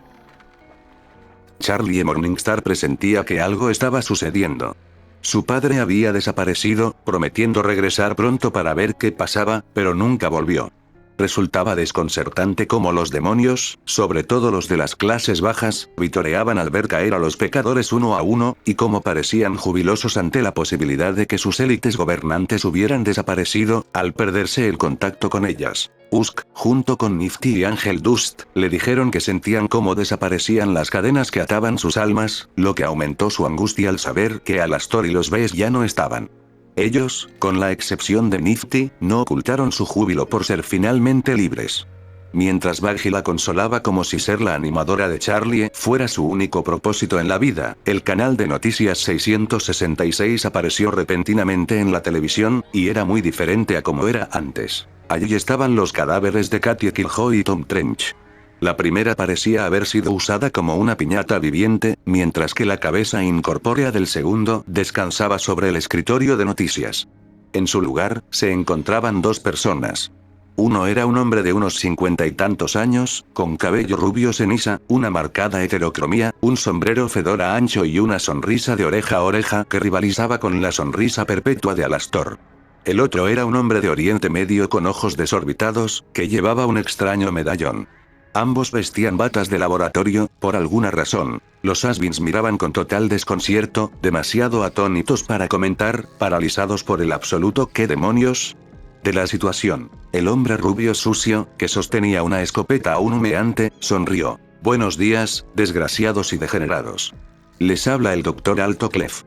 Charlie Morningstar presentía que algo estaba sucediendo. Su padre había desaparecido, prometiendo regresar pronto para ver qué pasaba, pero nunca volvió. Resultaba desconcertante cómo los demonios, sobre todo los de las clases bajas, vitoreaban al ver caer a los pecadores uno a uno, y cómo parecían jubilosos ante la posibilidad de que sus élites gobernantes hubieran desaparecido, al perderse el contacto con ellas. Usk, junto con Nifty y Angel Dust, le dijeron que sentían cómo desaparecían las cadenas que ataban sus almas, lo que aumentó su angustia al saber que Alastor y los Bs ya no estaban. Ellos, con la excepción de Nifty, no ocultaron su júbilo por ser finalmente libres. Mientras Baggy la consolaba como si ser la animadora de Charlie fuera su único propósito en la vida, el canal de noticias 666 apareció repentinamente en la televisión, y era muy diferente a como era antes. Allí estaban los cadáveres de Katie Killjoy y Tom Trench. La primera parecía haber sido usada como una piñata viviente, mientras que la cabeza incorpórea del segundo descansaba sobre el escritorio de noticias. En su lugar, se encontraban dos personas. Uno era un hombre de unos 50 y tantos años, con cabello rubio ceniza, una marcada heterocromía, un sombrero fedora ancho y una sonrisa de oreja a oreja que rivalizaba con la sonrisa perpetua de Alastor. El otro era un hombre de Oriente Medio con ojos desorbitados, que llevaba un extraño medallón. Ambos vestían batas de laboratorio, por alguna razón. Los Asvins miraban con total desconcierto, demasiado atónitos para comentar, paralizados por el absoluto ¿qué demonios? De la situación. El hombre rubio sucio, que sostenía una escopeta aún humeante, sonrió. Buenos días, desgraciados y degenerados. Les habla el Dr. Alto Clef.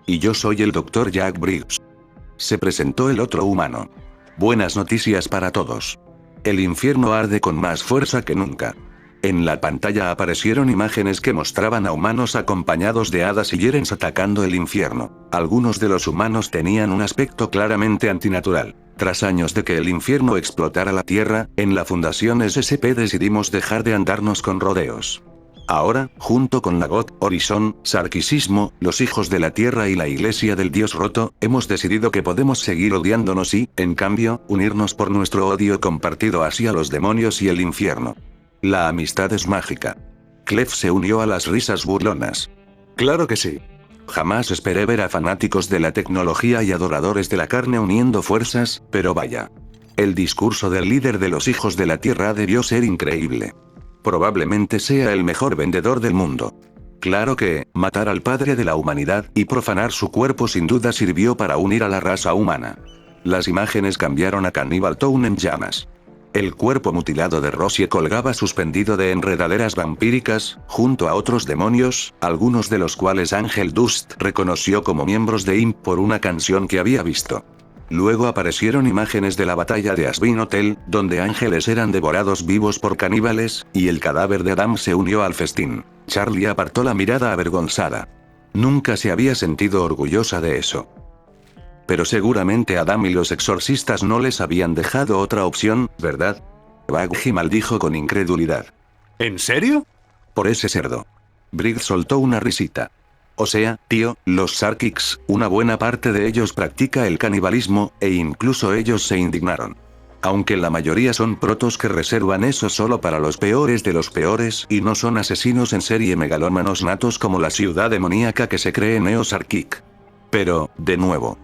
Y yo soy el Dr. Jack Briggs. Se presentó el otro humano. Buenas noticias para todos. El infierno arde con más fuerza que nunca. En la pantalla aparecieron imágenes que mostraban a humanos acompañados de hadas y Yerens atacando el infierno. Algunos de los humanos tenían un aspecto claramente antinatural. Tras años de que el infierno explotara la tierra, en la Fundación SCP decidimos dejar de andarnos con rodeos. Ahora, junto con la God, Horizon, Sarkisismo, los Hijos de la Tierra y la Iglesia del Dios Roto, hemos decidido que podemos seguir odiándonos y, en cambio, unirnos por nuestro odio compartido hacia los demonios y el infierno. La amistad es mágica. Clef se unió a las risas burlonas. Claro que sí. Jamás esperé ver a fanáticos de la tecnología y adoradores de la carne uniendo fuerzas, pero vaya. El discurso del líder de los Hijos de la Tierra debió ser increíble. Probablemente sea el mejor vendedor del mundo. Claro que, matar al padre de la humanidad y profanar su cuerpo sin duda sirvió para unir a la raza humana. Las imágenes cambiaron a Cannibal Town en llamas. El cuerpo mutilado de Rosie colgaba suspendido de enredaderas vampíricas, junto a otros demonios, algunos de los cuales Ángel Dust reconoció como miembros de Imp por una canción que había visto. Luego aparecieron imágenes de la batalla de Asvin Hotel, donde ángeles eran devorados vivos por caníbales, y el cadáver de Adam se unió al festín. Charlie apartó la mirada avergonzada. Nunca se había sentido orgullosa de eso. Pero seguramente Adam y los exorcistas no les habían dejado otra opción, ¿verdad? Baggy maldijo con incredulidad. ¿En serio? Por ese cerdo. Briggs soltó una risita. O sea, tío, los Sarkics, una buena parte de ellos practica el canibalismo, e incluso ellos se indignaron. Aunque la mayoría son protos que reservan eso solo para los peores de los peores y no son asesinos en serie megalómanos natos como la ciudad demoníaca que se cree Neo Sarkic. Pero, de nuevo,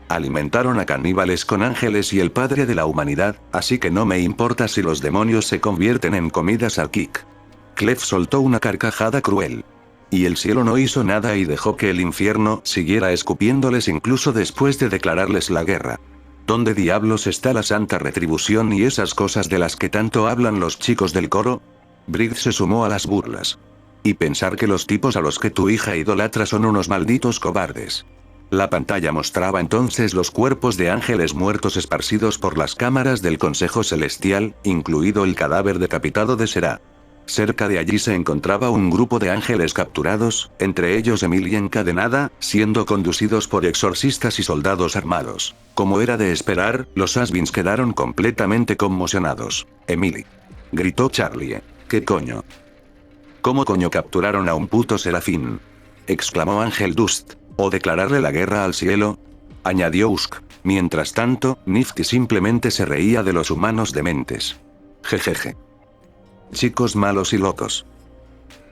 alimentaron a caníbales con ángeles y el padre de la humanidad, así que no me importa si los demonios se convierten en comida Sarkic. Clef soltó una carcajada cruel. Y el cielo no hizo nada y dejó que el infierno siguiera escupiéndoles incluso después de declararles la guerra. ¿Dónde diablos está la santa retribución y esas cosas de las que tanto hablan los chicos del coro? Briggs se sumó a las burlas. Y pensar que los tipos a los que tu hija idolatra son unos malditos cobardes. La pantalla mostraba entonces los cuerpos de ángeles muertos esparcidos por las cámaras del Consejo Celestial, incluido el cadáver decapitado de Será. Cerca de allí se encontraba un grupo de ángeles capturados, entre ellos Emily encadenada, siendo conducidos por exorcistas y soldados armados. Como era de esperar, los Asvins quedaron completamente conmocionados. Emily, gritó Charlie. ¿Qué coño? ¿Cómo coño capturaron a un puto serafín? Exclamó Ángel Dust. ¿O declararle la guerra al cielo? Añadió Usk. Mientras tanto, Nifty simplemente se reía de los humanos dementes. Jejeje. Chicos malos y locos.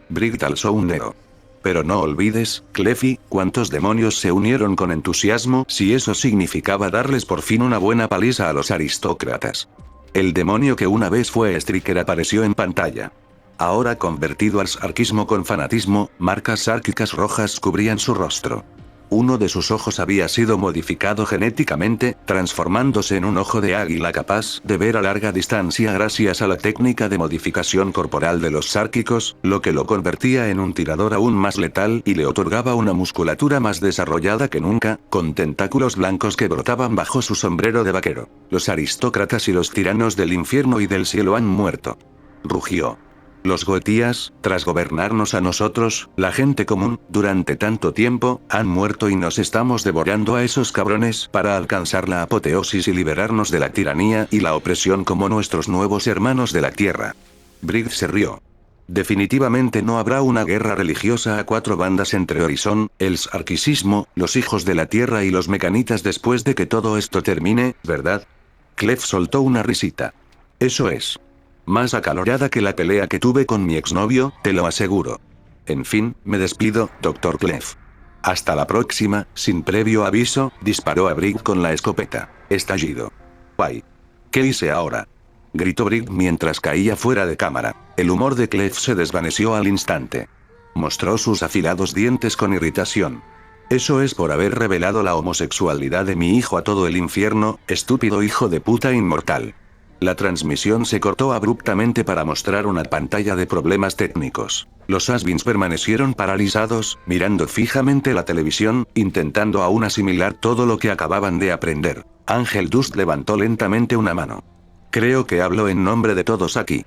Briggs alzó un dedo. Pero no olvides, Cleffy, cuántos demonios se unieron con entusiasmo si eso significaba darles por fin una buena paliza a los aristócratas. El demonio que una vez fue Striker apareció en pantalla. Ahora convertido al sarquismo con fanatismo, marcas sárquicas rojas cubrían su rostro. Uno de sus ojos había sido modificado genéticamente, transformándose en un ojo de águila capaz de ver a larga distancia gracias a la técnica de modificación corporal de los sárquicos, lo que lo convertía en un tirador aún más letal y le otorgaba una musculatura más desarrollada que nunca, con tentáculos blancos que brotaban bajo su sombrero de vaquero. Los aristócratas y los tiranos del infierno y del cielo han muerto. Rugió. Los Goetías, tras gobernarnos a nosotros, la gente común, durante tanto tiempo, han muerto y nos estamos devorando a esos cabrones para alcanzar la apoteosis y liberarnos de la tiranía y la opresión como nuestros nuevos hermanos de la tierra. Briggs se rió. Definitivamente no habrá una guerra religiosa a cuatro bandas entre Horizon, el sarquismo, los hijos de la tierra y los mecanitas después de que todo esto termine, ¿verdad? Clef soltó una risita. Eso es. Más acalorada que la pelea que tuve con mi exnovio, te lo aseguro. En fin, me despido, Dr. Clef. Hasta la próxima, sin previo aviso, disparó a Briggs con la escopeta. Estallido. ¡Ay! ¿Qué hice ahora? Gritó Briggs mientras caía fuera de cámara. El humor de Clef se desvaneció al instante. Mostró sus afilados dientes con irritación. Eso es por haber revelado la homosexualidad de mi hijo a todo el infierno, estúpido hijo de puta inmortal. La transmisión se cortó abruptamente para mostrar una pantalla de problemas técnicos. Los Asvins permanecieron paralizados, mirando fijamente la televisión, intentando aún asimilar todo lo que acababan de aprender. Ángel Dust levantó lentamente una mano. Creo que hablo en nombre de todos aquí.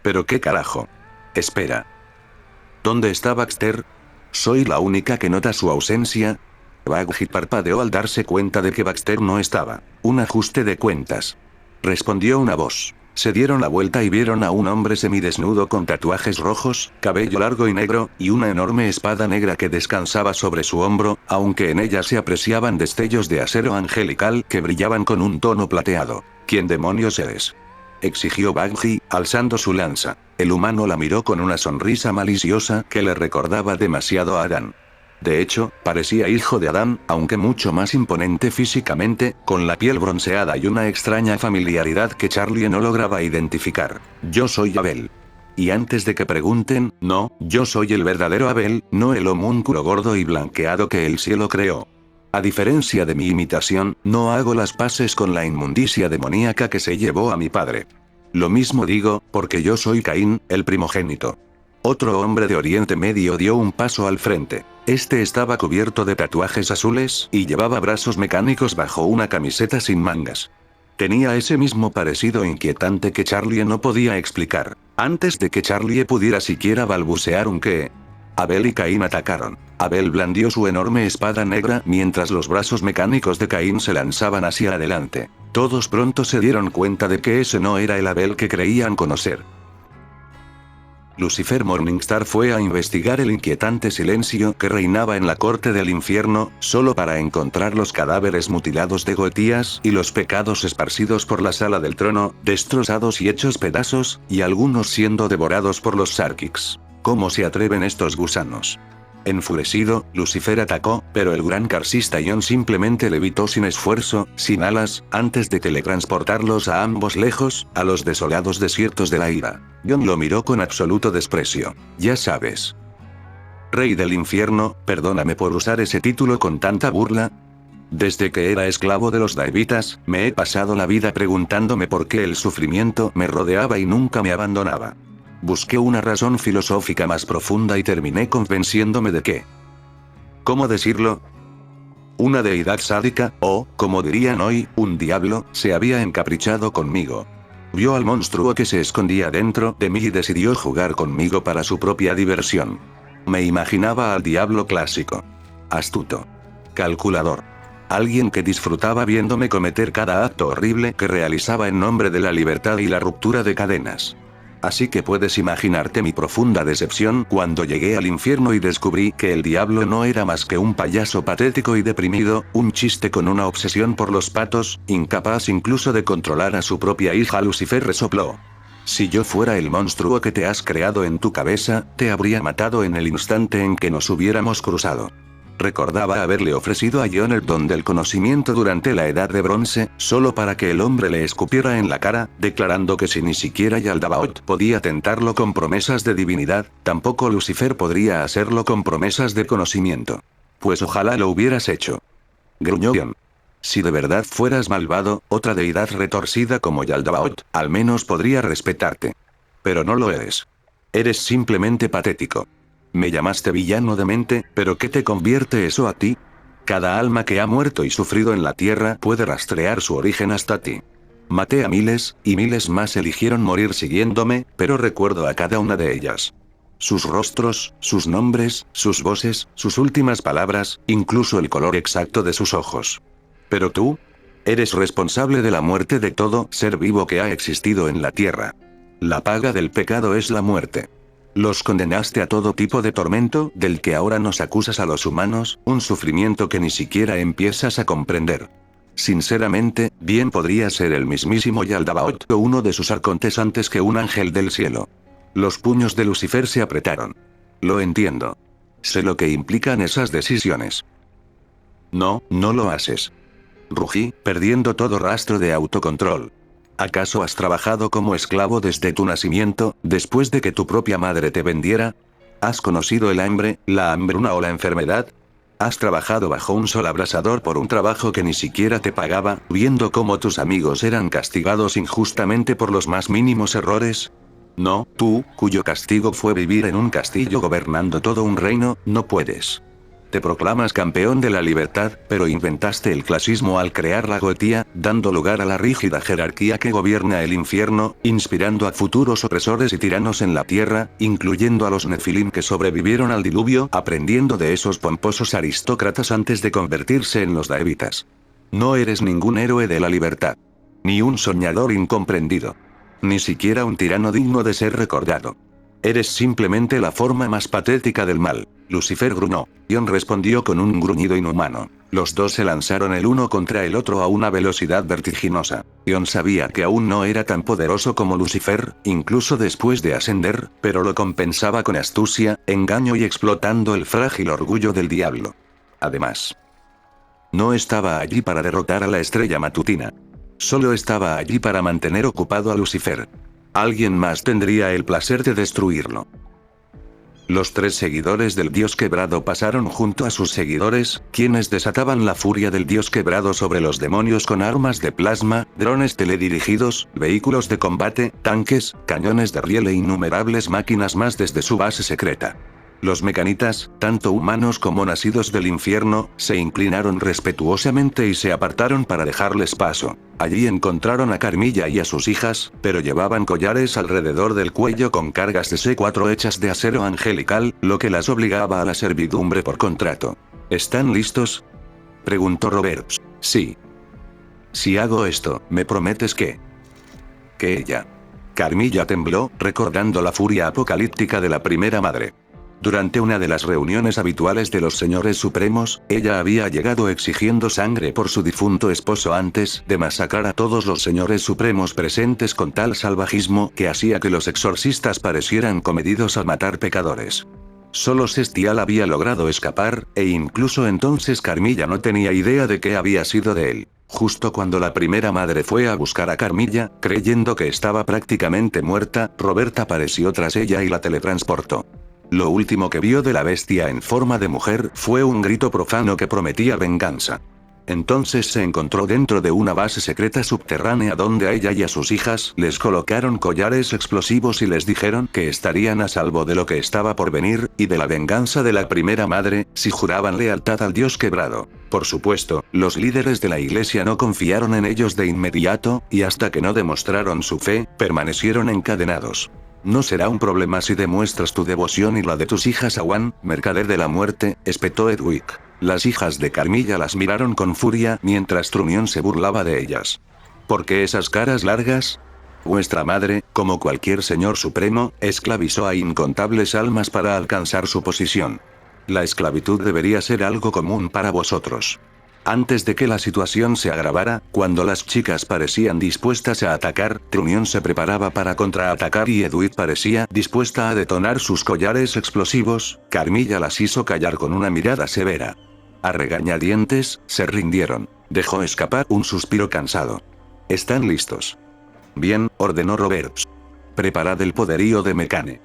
¿Pero qué carajo? Espera. ¿Dónde está Baxter? ¿Soy la única que nota su ausencia? Baggy parpadeó al darse cuenta de que Baxter no estaba. Un ajuste de cuentas. Respondió una voz. Se dieron la vuelta y vieron a un hombre semidesnudo con tatuajes rojos, cabello largo y negro, y una enorme espada negra que descansaba sobre su hombro, aunque en ella se apreciaban destellos de acero angelical que brillaban con un tono plateado. ¿Quién demonios eres? Exigió Baggy, alzando su lanza. El humano la miró con una sonrisa maliciosa que le recordaba demasiado a Adán. De hecho, parecía hijo de Adán, aunque mucho más imponente físicamente, con la piel bronceada y una extraña familiaridad que Charlie no lograba identificar. Yo soy Abel. Y antes de que pregunten, no, yo soy el verdadero Abel, no el homúnculo gordo y blanqueado que el cielo creó. A diferencia de mi imitación, no hago las paces con la inmundicia demoníaca que se llevó a mi padre. Lo mismo digo, porque yo soy Caín, el primogénito. Otro hombre de Oriente Medio dio un paso al frente. Este estaba cubierto de tatuajes azules y llevaba brazos mecánicos bajo una camiseta sin mangas. Tenía ese mismo parecido inquietante que Charlie no podía explicar. Antes de que Charlie pudiera siquiera balbucear un qué, Abel y Caín atacaron. Abel blandió su enorme espada negra mientras los brazos mecánicos de Caín se lanzaban hacia adelante. Todos pronto se dieron cuenta de que ese no era el Abel que creían conocer. Lucifer Morningstar fue a investigar el inquietante silencio que reinaba en la corte del infierno, solo para encontrar los cadáveres mutilados de Goetías y los pecados esparcidos por la sala del trono, destrozados y hechos pedazos, y algunos siendo devorados por los Sarkics. ¿Cómo se atreven estos gusanos? Enfurecido, Lucifer atacó, pero el gran carcista Ion simplemente levitó sin esfuerzo, sin alas, antes de teletransportarlos a ambos lejos, a los desolados desiertos de la ira. Ion lo miró con absoluto desprecio. Ya sabes. Rey del infierno, perdóname por usar ese título con tanta burla. Desde que era esclavo de los Daevitas, me he pasado la vida preguntándome por qué el sufrimiento me rodeaba y nunca me abandonaba. Busqué una razón filosófica más profunda y terminé convenciéndome de que, ¿cómo decirlo? Una deidad sádica, o, como dirían hoy, un diablo, se había encaprichado conmigo. Vio al monstruo que se escondía dentro de mí y decidió jugar conmigo para su propia diversión. Me imaginaba al diablo clásico. Astuto. Calculador. Alguien que disfrutaba viéndome cometer cada acto horrible que realizaba en nombre de la libertad y la ruptura de cadenas. Así que puedes imaginarte mi profunda decepción cuando llegué al infierno y descubrí que el diablo no era más que un payaso patético y deprimido, un chiste con una obsesión por los patos, incapaz incluso de controlar a su propia hija. Lucifer resopló. Si yo fuera el monstruo que te has creado en tu cabeza, te habría matado en el instante en que nos hubiéramos cruzado. Recordaba haberle ofrecido a Ion el don del conocimiento durante la Edad de Bronce, solo para que el hombre le escupiera en la cara, declarando que si ni siquiera Yaldabaoth podía tentarlo con promesas de divinidad, tampoco Lucifer podría hacerlo con promesas de conocimiento. Pues ojalá lo hubieras hecho. Gruñó Ion. Si de verdad fueras malvado, otra deidad retorcida como Yaldabaoth, al menos podría respetarte. Pero no lo eres. Eres simplemente patético. Me llamaste villano demente, pero ¿qué te convierte eso a ti? Cada alma que ha muerto y sufrido en la tierra puede rastrear su origen hasta ti. Maté a miles, y miles más eligieron morir siguiéndome, pero recuerdo a cada una de ellas. Sus rostros, sus nombres, sus voces, sus últimas palabras, incluso el color exacto de sus ojos. Pero tú, eres responsable de la muerte de todo ser vivo que ha existido en la tierra. La paga del pecado es la muerte. Los condenaste a todo tipo de tormento, del que ahora nos acusas a los humanos, un sufrimiento que ni siquiera empiezas a comprender. Sinceramente, bien podría ser el mismísimo Yaldabaoth o uno de sus arcontes antes que un ángel del cielo. Los puños de Lucifer se apretaron. Lo entiendo. Sé lo que implican esas decisiones. No, no lo haces. Rugí, perdiendo todo rastro de autocontrol. ¿Acaso has trabajado como esclavo desde tu nacimiento, después de que tu propia madre te vendiera? ¿Has conocido el hambre, la hambruna o la enfermedad? ¿Has trabajado bajo un sol abrasador por un trabajo que ni siquiera te pagaba, viendo cómo tus amigos eran castigados injustamente por los más mínimos errores? No, tú, cuyo castigo fue vivir en un castillo gobernando todo un reino, no puedes. Te proclamas campeón de la libertad, pero inventaste el clasismo al crear la Goetía, dando lugar a la rígida jerarquía que gobierna el infierno, inspirando a futuros opresores y tiranos en la tierra, incluyendo a los Nefilim que sobrevivieron al diluvio, aprendiendo de esos pomposos aristócratas antes de convertirse en los Daevitas. No eres ningún héroe de la libertad. Ni un soñador incomprendido. Ni siquiera un tirano digno de ser recordado. Eres simplemente la forma más patética del mal. Lucifer gruñó. Ion respondió con un gruñido inhumano. Los dos se lanzaron el uno contra el otro a una velocidad vertiginosa. Ion sabía que aún no era tan poderoso como Lucifer, incluso después de ascender, pero lo compensaba con astucia, engaño y explotando el frágil orgullo del diablo. Además, no estaba allí para derrotar a la estrella matutina. Solo estaba allí para mantener ocupado a Lucifer. Alguien más tendría el placer de destruirlo. Los 3 seguidores del dios quebrado pasaron junto a sus seguidores, quienes desataban la furia del dios quebrado sobre los demonios con armas de plasma, drones teledirigidos, vehículos de combate, tanques, cañones de riel e innumerables máquinas más desde su base secreta. Los mecanitas, tanto humanos como nacidos del infierno, se inclinaron respetuosamente y se apartaron para dejarles paso. Allí encontraron a Carmilla y a sus hijas, pero llevaban collares alrededor del cuello con cargas de C4 hechas de acero angelical, lo que las obligaba a la servidumbre por contrato. ¿Están listos?, preguntó Roberts. Sí. Si hago esto, ¿me prometes que ella? Carmilla tembló, recordando la furia apocalíptica de la primera madre. Durante una de las reuniones habituales de los señores supremos, ella había llegado exigiendo sangre por su difunto esposo antes de masacrar a todos los señores supremos presentes con tal salvajismo que hacía que los exorcistas parecieran comedidos al matar pecadores. Solo Cestial había logrado escapar, e incluso entonces Carmilla no tenía idea de qué había sido de él. Justo cuando la primera madre fue a buscar a Carmilla, creyendo que estaba prácticamente muerta, Roberta apareció tras ella y la teletransportó. Lo último que vio de la bestia en forma de mujer fue un grito profano que prometía venganza. Entonces se encontró dentro de una base secreta subterránea donde a ella y a sus hijas les colocaron collares explosivos y les dijeron que estarían a salvo de lo que estaba por venir, y de la venganza de la primera madre, si juraban lealtad al dios quebrado. Por supuesto, los líderes de la iglesia no confiaron en ellos de inmediato, y hasta que no demostraron su fe, permanecieron encadenados. No será un problema si demuestras tu devoción y la de tus hijas a Juan, mercader de la muerte, espetó Edwick. Las hijas de Carmilla las miraron con furia mientras Trunión se burlaba de ellas. ¿Por qué esas caras largas? Vuestra madre, como cualquier señor supremo, esclavizó a incontables almas para alcanzar su posición. La esclavitud debería ser algo común para vosotros. Antes de que la situación se agravara, cuando las chicas parecían dispuestas a atacar, Trunión se preparaba para contraatacar y Edwidge parecía dispuesta a detonar sus collares explosivos. Carmilla las hizo callar con una mirada severa. A regañadientes, se rindieron. Dejó escapar un suspiro cansado. ¿Están listos? Bien, ordenó Roberts. Preparad el poderío de Mecane.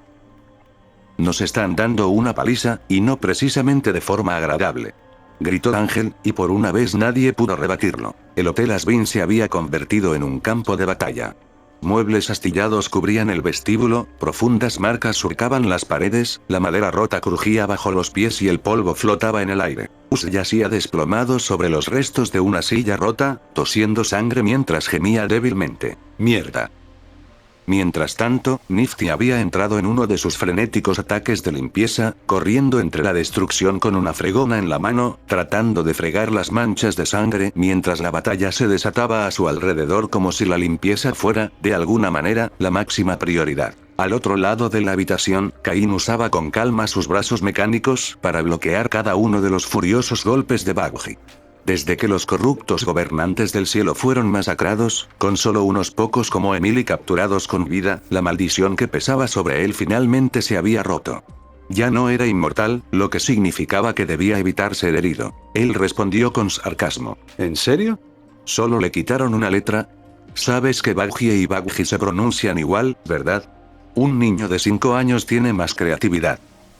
Nos están dando una paliza, y no precisamente de forma agradable, gritó Ángel, y por una vez nadie pudo rebatirlo. El Hotel Asbin se había convertido en un campo de batalla. Muebles astillados cubrían el vestíbulo, profundas marcas surcaban las paredes, la madera rota crujía bajo los pies y el polvo flotaba en el aire. Us yacía desplomado sobre los restos de una silla rota, tosiendo sangre mientras gemía débilmente. ¡Mierda! Mientras tanto, Nifty había entrado en uno de sus frenéticos ataques de limpieza, corriendo entre la destrucción con una fregona en la mano, tratando de fregar las manchas de sangre mientras la batalla se desataba a su alrededor como si la limpieza fuera, de alguna manera, la máxima prioridad. Al otro lado de la habitación, Caín usaba con calma sus brazos mecánicos para bloquear cada uno de los furiosos golpes de Baghi. Desde que los corruptos gobernantes del cielo fueron masacrados, con solo unos pocos como Emily capturados con vida, la maldición que pesaba sobre él finalmente se había roto. Ya no era inmortal, lo que significaba que debía evitar ser herido. Él respondió con sarcasmo. ¿En serio? Solo le quitaron una letra. Sabes que Baghi y Baghi se pronuncian igual, ¿verdad? Un niño de 5 años tiene más creatividad.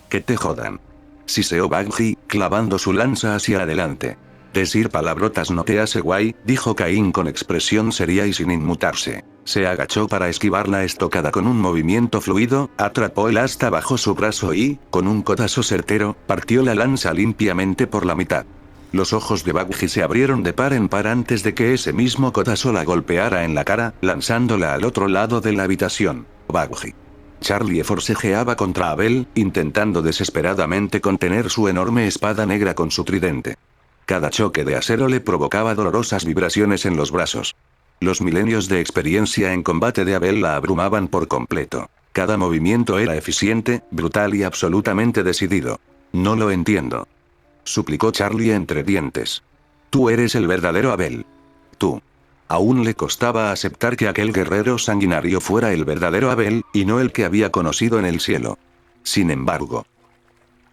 Que te jodan. Siseó Baghi, clavando su lanza hacia adelante. Decir palabrotas no te hace guay, dijo Caín con expresión seria y sin inmutarse. Se agachó para esquivar la estocada con un movimiento fluido, atrapó el asta bajo su brazo y, con un codazo certero, partió la lanza limpiamente por la mitad. Los ojos de Baghi se abrieron de par en par antes de que ese mismo codazo la golpeara en la cara, lanzándola al otro lado de la habitación. Baghi. Charlie forcejeaba contra Abel, intentando desesperadamente contener su enorme espada negra con su tridente. Cada choque de acero le provocaba dolorosas vibraciones en los brazos. Los milenios de experiencia en combate de Abel la abrumaban por completo. Cada movimiento era eficiente, brutal y absolutamente decidido. No lo entiendo, suplicó Charlie entre dientes. Tú eres el verdadero Abel. Tú. Aún le costaba aceptar que aquel guerrero sanguinario fuera el verdadero Abel, y no el que había conocido en el cielo. Sin embargo,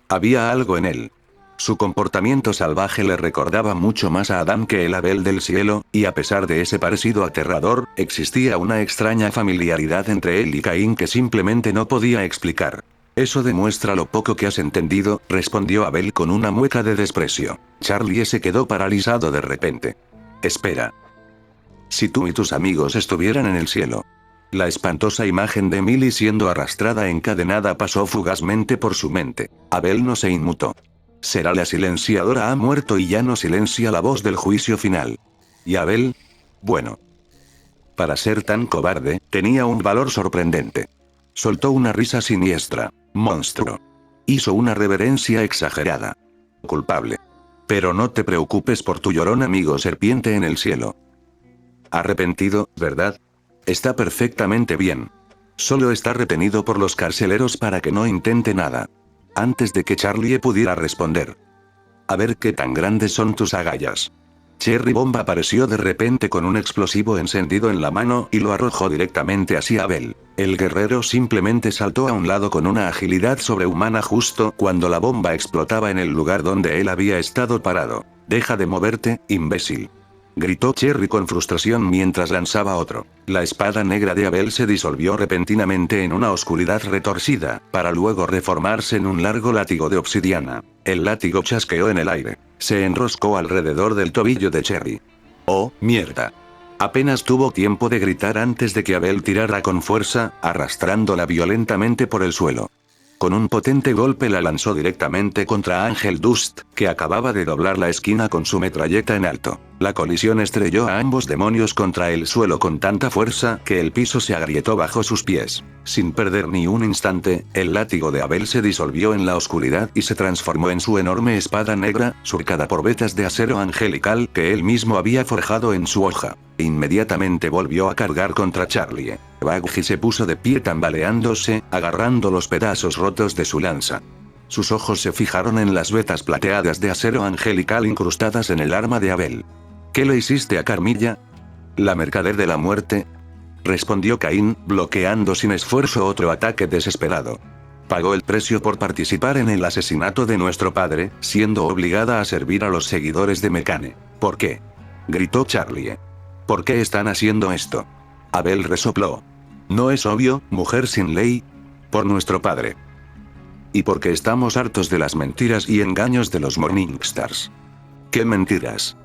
había algo en él. Su comportamiento salvaje le recordaba mucho más a Adán que el Abel del cielo, y a pesar de ese parecido aterrador, existía una extraña familiaridad entre él y Caín que simplemente no podía explicar. Eso demuestra lo poco que has entendido, respondió Abel con una mueca de desprecio. Charlie se quedó paralizado de repente. Espera. Si tú y tus amigos estuvieran en el cielo. La espantosa imagen de Millie siendo arrastrada encadenada pasó fugazmente por su mente. Abel no se inmutó. Será la silenciadora ha muerto y ya no silencia la voz del juicio final. ¿Y Abel? Bueno. Para ser tan cobarde, tenía un valor sorprendente. Soltó una risa siniestra. Monstruo. Hizo una reverencia exagerada. Culpable. Pero no te preocupes por tu llorón amigo serpiente en el cielo. Arrepentido, ¿verdad? Está perfectamente bien. Solo está retenido por los carceleros para que no intente nada. Antes de que Charlie pudiera responder. A ver qué tan grandes son tus agallas. Cherry Bomb apareció de repente con un explosivo encendido en la mano y lo arrojó directamente hacia Abel. El guerrero simplemente saltó a un lado con una agilidad sobrehumana justo cuando la bomba explotaba en el lugar donde él había estado parado. Deja de moverte, imbécil. Gritó Cherry con frustración mientras lanzaba otro. La espada negra de Abel se disolvió repentinamente en una oscuridad retorcida, para luego reformarse en un largo látigo de obsidiana. El látigo chasqueó en el aire. Se enroscó alrededor del tobillo de Cherry. ¡Oh, mierda! Apenas tuvo tiempo de gritar antes de que Abel tirara con fuerza, arrastrándola violentamente por el suelo. Con un potente golpe la lanzó directamente contra Ángel Dust, que acababa de doblar la esquina con su metralleta en alto. La colisión estrelló a ambos demonios contra el suelo con tanta fuerza que el piso se agrietó bajo sus pies. Sin perder ni un instante, el látigo de Abel se disolvió en la oscuridad y se transformó en su enorme espada negra, surcada por vetas de acero angelical que él mismo había forjado en su hoja. Inmediatamente volvió a cargar contra Charlie. Baggy se puso de pie tambaleándose, agarrando los pedazos rotos de su lanza. Sus ojos se fijaron en las vetas plateadas de acero angelical incrustadas en el arma de Abel. ¿Qué le hiciste a Carmilla? ¿La mercader de la muerte? Respondió Caín, bloqueando sin esfuerzo otro ataque desesperado. Pagó el precio por participar en el asesinato de nuestro padre, siendo obligada a servir a los seguidores de Mecane. ¿Por qué? Gritó Charlie. ¿Por qué están haciendo esto? Abel resopló. ¿No es obvio, mujer sin ley? Por nuestro padre. Y porque estamos hartos de las mentiras y engaños de los Morningstars. ¿Qué mentiras?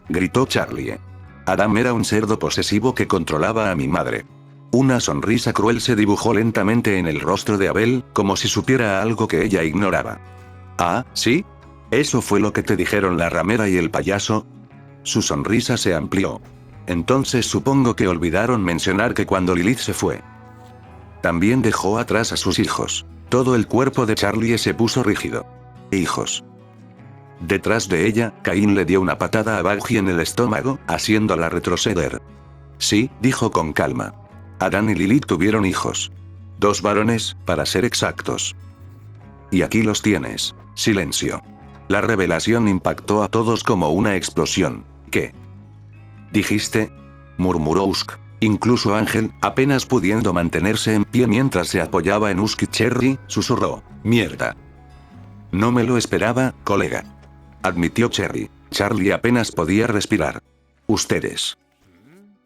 Gritó Charlie. Adam era un cerdo posesivo que controlaba a mi madre. Una sonrisa cruel se dibujó lentamente en el rostro de Abel, como si supiera algo que ella ignoraba. ¿Ah, sí? ¿Eso fue lo que te dijeron la ramera y el payaso? Su sonrisa se amplió. Entonces supongo que olvidaron mencionar que cuando Lilith se fue, también dejó atrás a sus hijos. Todo el cuerpo de Charlie se puso rígido. Hijos. Detrás de ella, Caín le dio una patada a Baggy en el estómago, haciéndola retroceder. Sí, dijo con calma. Adán y Lilith tuvieron hijos. 2 varones, para ser exactos. Y aquí los tienes. Silencio. La revelación impactó a todos como una explosión. ¿Qué dijiste? Murmuró Usk. Incluso Ángel, apenas pudiendo mantenerse en pie mientras se apoyaba en Usk y Cherry, susurró. Mierda. No me lo esperaba, colega. Admitió Cherry. Charlie apenas podía respirar. ¿Ustedes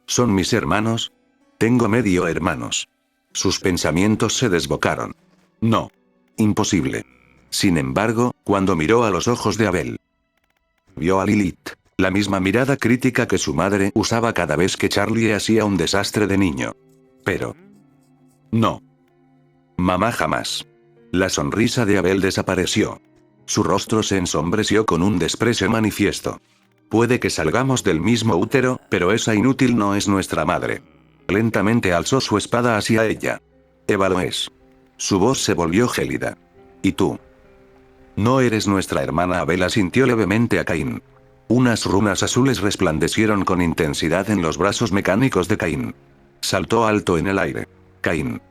son mis hermanos? Tengo medio hermanos. Sus pensamientos se desbocaron. No. Imposible. Sin embargo, cuando miró a los ojos de Abel, vio a Lilith. La misma mirada crítica que su madre usaba cada vez que Charlie hacía un desastre de niño. Pero no. Mamá jamás. La sonrisa de Abel desapareció. Su rostro se ensombreció con un desprecio manifiesto. Puede que salgamos del mismo útero, pero esa inútil no es nuestra madre. Lentamente alzó su espada hacia ella. Eva lo es. Su voz se volvió gélida. ¿Y tú? No eres nuestra hermana. Abel asintió levemente a Caín. Unas runas azules resplandecieron con intensidad en los brazos mecánicos de Caín. Saltó alto en el aire. Caín.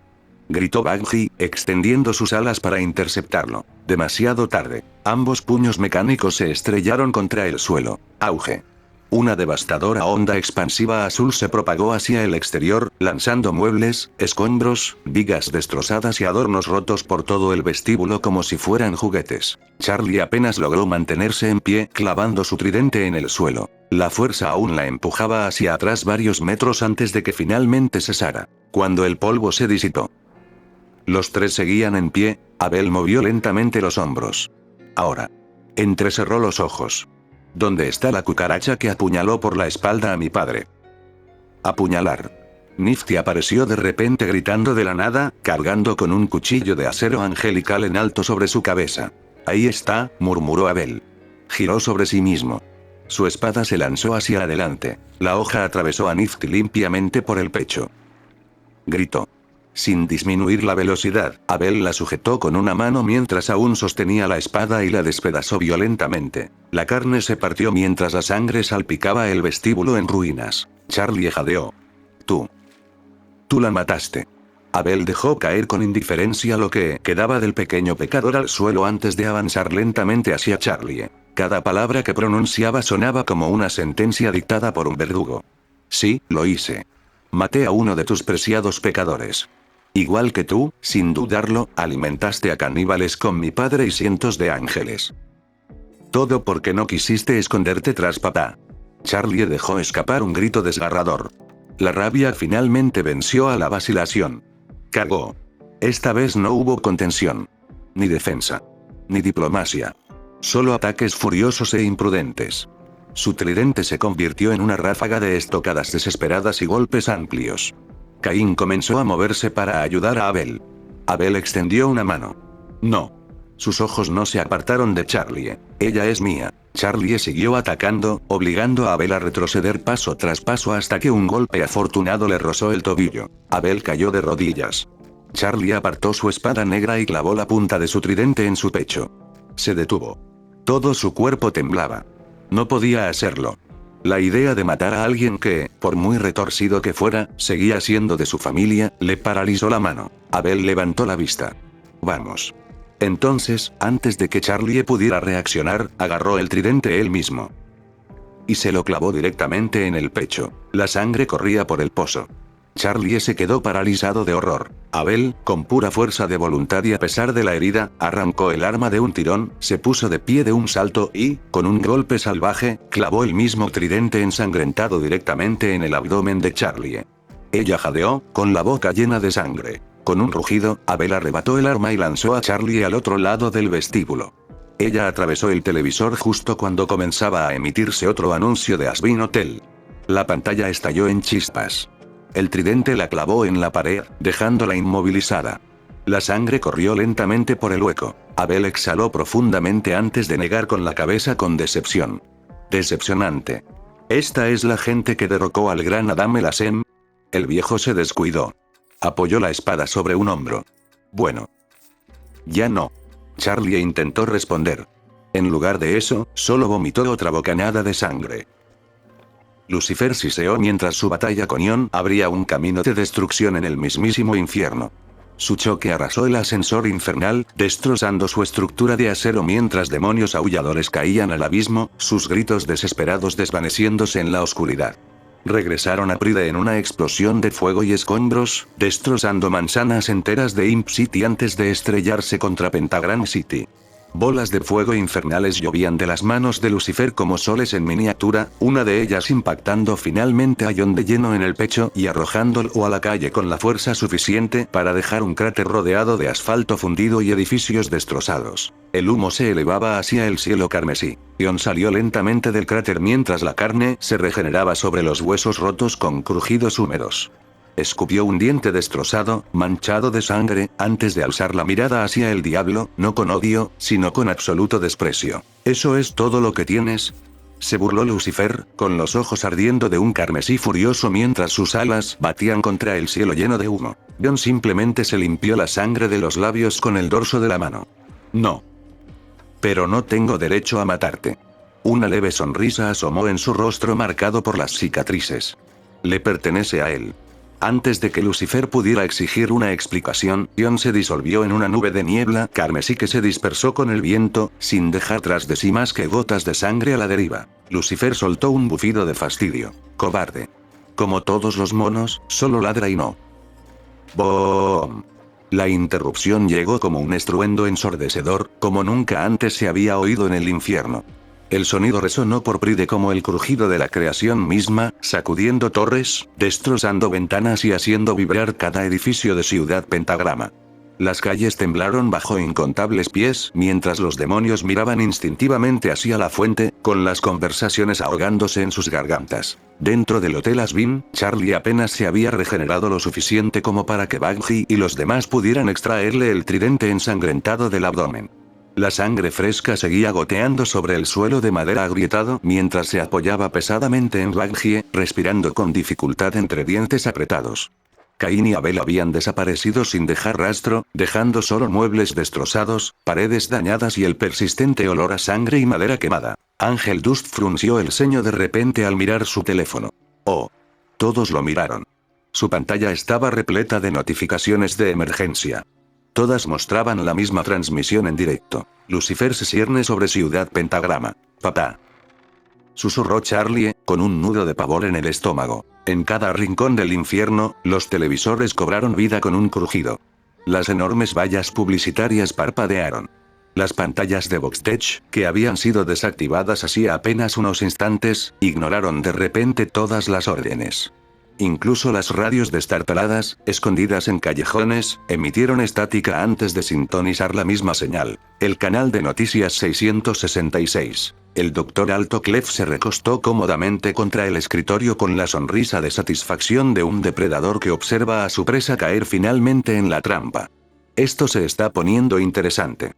Gritó Baggy, extendiendo sus alas para interceptarlo. Demasiado tarde. Ambos puños mecánicos se estrellaron contra el suelo. Auge. Una devastadora onda expansiva azul se propagó hacia el exterior, lanzando muebles, escombros, vigas destrozadas y adornos rotos por todo el vestíbulo como si fueran juguetes. Charlie apenas logró mantenerse en pie, clavando su tridente en el suelo. La fuerza aún la empujaba hacia atrás varios metros antes de que finalmente cesara. Cuando el polvo se disipó, Los tres seguían en pie. Abel movió lentamente los hombros. Ahora. Entrecerró los ojos. ¿Dónde está la cucaracha que apuñaló por la espalda a mi padre? Apuñalar. Nifty apareció de repente gritando de la nada, cargando con un cuchillo de acero angelical en alto sobre su cabeza. Ahí está, murmuró Abel. Giró sobre sí mismo. Su espada se lanzó hacia adelante. La hoja atravesó a Nifty limpiamente por el pecho. Gritó. Sin disminuir la velocidad, Abel la sujetó con una mano mientras aún sostenía la espada y la despedazó violentamente. La carne se partió mientras la sangre salpicaba el vestíbulo en ruinas. Charlie jadeó. Tú la mataste. Abel dejó caer con indiferencia lo que quedaba del pequeño pecador al suelo antes de avanzar lentamente hacia Charlie. Cada palabra que pronunciaba sonaba como una sentencia dictada por un verdugo. Sí, lo hice. Maté a uno de tus preciados pecadores. Igual que tú, sin dudarlo, alimentaste a caníbales con mi padre y cientos de ángeles. Todo porque no quisiste esconderte tras papá. Charlie dejó escapar un grito desgarrador. La rabia finalmente venció a la vacilación. Cagó. Esta vez no hubo contención. Ni defensa. Ni diplomacia. Solo ataques furiosos e imprudentes. Su tridente se convirtió en una ráfaga de estocadas desesperadas y golpes amplios. Caín comenzó a moverse para ayudar a Abel. Abel extendió una mano. No. Sus ojos no se apartaron de Charlie. Ella es mía. Charlie siguió atacando, obligando a Abel a retroceder paso tras paso hasta que un golpe afortunado le rozó el tobillo. Abel cayó de rodillas. Charlie apartó su espada negra y clavó la punta de su tridente en su pecho. Se detuvo. Todo su cuerpo temblaba. No podía hacerlo. La idea de matar a alguien que, por muy retorcido que fuera, seguía siendo de su familia, le paralizó la mano. Abel levantó la vista. Vamos. Entonces, antes de que Charlie pudiera reaccionar, agarró el tridente él mismo. Y se lo clavó directamente en el pecho. La sangre corría por el pozo. Charlie se quedó paralizado de horror. Abel, con pura fuerza de voluntad y a pesar de la herida, arrancó el arma de un tirón, se puso de pie de un salto y, con un golpe salvaje, clavó el mismo tridente ensangrentado directamente en el abdomen de Charlie. Ella jadeó, con la boca llena de sangre. Con un rugido, Abel arrebató el arma y lanzó a Charlie al otro lado del vestíbulo. Ella atravesó el televisor justo cuando comenzaba a emitirse otro anuncio de Asbin Hotel. La pantalla estalló en chispas. El tridente la clavó en la pared, dejándola inmovilizada. La sangre corrió lentamente por el hueco. Abel exhaló profundamente antes de negar con la cabeza con decepción. Decepcionante. ¿Esta es la gente que derrocó al gran Adam el Hasem? El viejo se descuidó. Apoyó la espada sobre un hombro. Bueno. Ya no. Charlie intentó responder. En lugar de eso, solo vomitó otra bocanada de sangre. Lucifer siseó mientras su batalla con Ion abría un camino de destrucción en el mismísimo infierno. Su choque arrasó el ascensor infernal, destrozando su estructura de acero mientras demonios aulladores caían al abismo, sus gritos desesperados desvaneciéndose en la oscuridad. Regresaron a Pride en una explosión de fuego y escombros, destrozando manzanas enteras de Imp City antes de estrellarse contra Pentagram City. Bolas de fuego infernales llovían de las manos de Lucifer como soles en miniatura, una de ellas impactando finalmente a Ion de lleno en el pecho y arrojándolo a la calle con la fuerza suficiente para dejar un cráter rodeado de asfalto fundido y edificios destrozados. El humo se elevaba hacia el cielo carmesí. Ion salió lentamente del cráter mientras la carne se regeneraba sobre los huesos rotos con crujidos húmedos. Escupió un diente destrozado, manchado de sangre, antes de alzar la mirada hacia el diablo, no con odio, sino con absoluto desprecio. ¿Eso es todo lo que tienes? Se burló Lucifer, con los ojos ardiendo de un carmesí furioso mientras sus alas batían contra el cielo lleno de humo. Ion simplemente se limpió la sangre de los labios con el dorso de la mano. No. Pero no tengo derecho a matarte. Una leve sonrisa asomó en su rostro marcado por las cicatrices. Le pertenece a él. Antes de que Lucifer pudiera exigir una explicación, Ion se disolvió en una nube de niebla carmesí que se dispersó con el viento, sin dejar tras de sí más que gotas de sangre a la deriva. Lucifer soltó un bufido de fastidio. Cobarde. Como todos los monos, solo ladra y no. ¡Boom! La interrupción llegó como un estruendo ensordecedor, como nunca antes se había oído en el infierno. El sonido resonó por Pride como el crujido de la creación misma, sacudiendo torres, destrozando ventanas y haciendo vibrar cada edificio de Ciudad Pentagrama. Las calles temblaron bajo incontables pies mientras los demonios miraban instintivamente hacia la fuente, con las conversaciones ahogándose en sus gargantas. Dentro del Hotel Asbin, Charlie apenas se había regenerado lo suficiente como para que Bugsy y los demás pudieran extraerle el tridente ensangrentado del abdomen. La sangre fresca seguía goteando sobre el suelo de madera agrietado mientras se apoyaba pesadamente en Bugsy, respirando con dificultad entre dientes apretados. Caín y Abel habían desaparecido sin dejar rastro, dejando solo muebles destrozados, paredes dañadas y el persistente olor a sangre y madera quemada. Ángel Dust frunció el ceño de repente al mirar su teléfono. Oh. Todos lo miraron. Su pantalla estaba repleta de notificaciones de emergencia. Todas mostraban la misma transmisión en directo. Lucifer se cierne sobre Ciudad Pentagrama. Papá. Susurró Charlie, con un nudo de pavor en el estómago. En cada rincón del infierno, los televisores cobraron vida con un crujido. Las enormes vallas publicitarias parpadearon. Las pantallas de Voxtech, que habían sido desactivadas hacía apenas unos instantes, ignoraron de repente todas las órdenes. Incluso las radios destartaladas, escondidas en callejones, emitieron estática antes de sintonizar la misma señal. El canal de noticias 666. El Dr. Alto Clef se recostó cómodamente contra el escritorio con la sonrisa de satisfacción de un depredador que observa a su presa caer finalmente en la trampa. Esto se está poniendo interesante.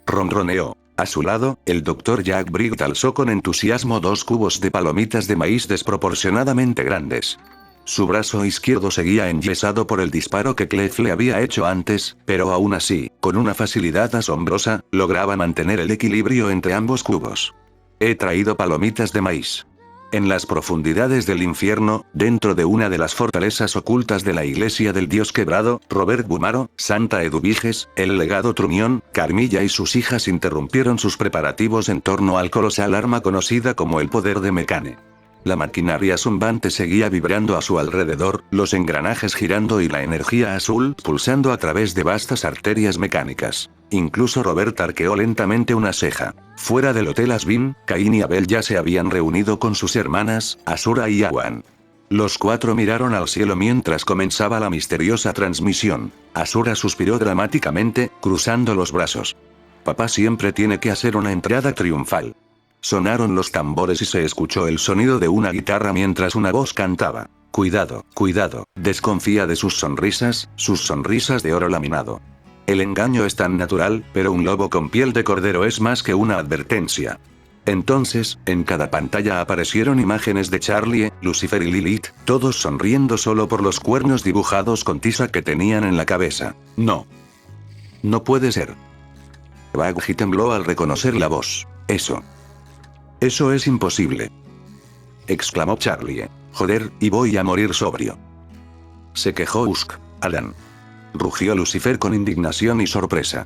Ronroneó. A su lado, el Dr. Jack Briggs alzó con entusiasmo 2 cubos de palomitas de maíz desproporcionadamente grandes. Su brazo izquierdo seguía enyesado por el disparo que Clef le había hecho antes, pero aún así, con una facilidad asombrosa, lograba mantener el equilibrio entre ambos cubos. He traído palomitas de maíz. En las profundidades del infierno, dentro de una de las fortalezas ocultas de la iglesia del dios quebrado, Robert Bumaro, Santa Eduviges, el legado Trumión, Carmilla y sus hijas interrumpieron sus preparativos en torno al colosal arma conocida como el poder de Mecane. La maquinaria zumbante seguía vibrando a su alrededor, los engranajes girando y la energía azul pulsando a través de vastas arterias mecánicas. Incluso Robert arqueó lentamente una ceja. Fuera del Hotel Asbin, Caín y Abel ya se habían reunido con sus hermanas, Asura y Awan. Los 4 miraron al cielo mientras comenzaba la misteriosa transmisión. Asura suspiró dramáticamente, cruzando los brazos. Papá siempre tiene que hacer una entrada triunfal. Sonaron los tambores y se escuchó el sonido de una guitarra mientras una voz cantaba. Cuidado, cuidado, desconfía de sus sonrisas de oro laminado. El engaño es tan natural, pero un lobo con piel de cordero es más que una advertencia. Entonces, en cada pantalla aparecieron imágenes de Charlie, Lucifer y Lilith, todos sonriendo solo por los cuernos dibujados con tiza que tenían en la cabeza. No. No puede ser. Bugsy tembló al reconocer la voz. Eso es imposible. Exclamó Charlie. Joder, y voy a morir sobrio. Se quejó Usk. Alan. Rugió Lucifer con indignación y sorpresa.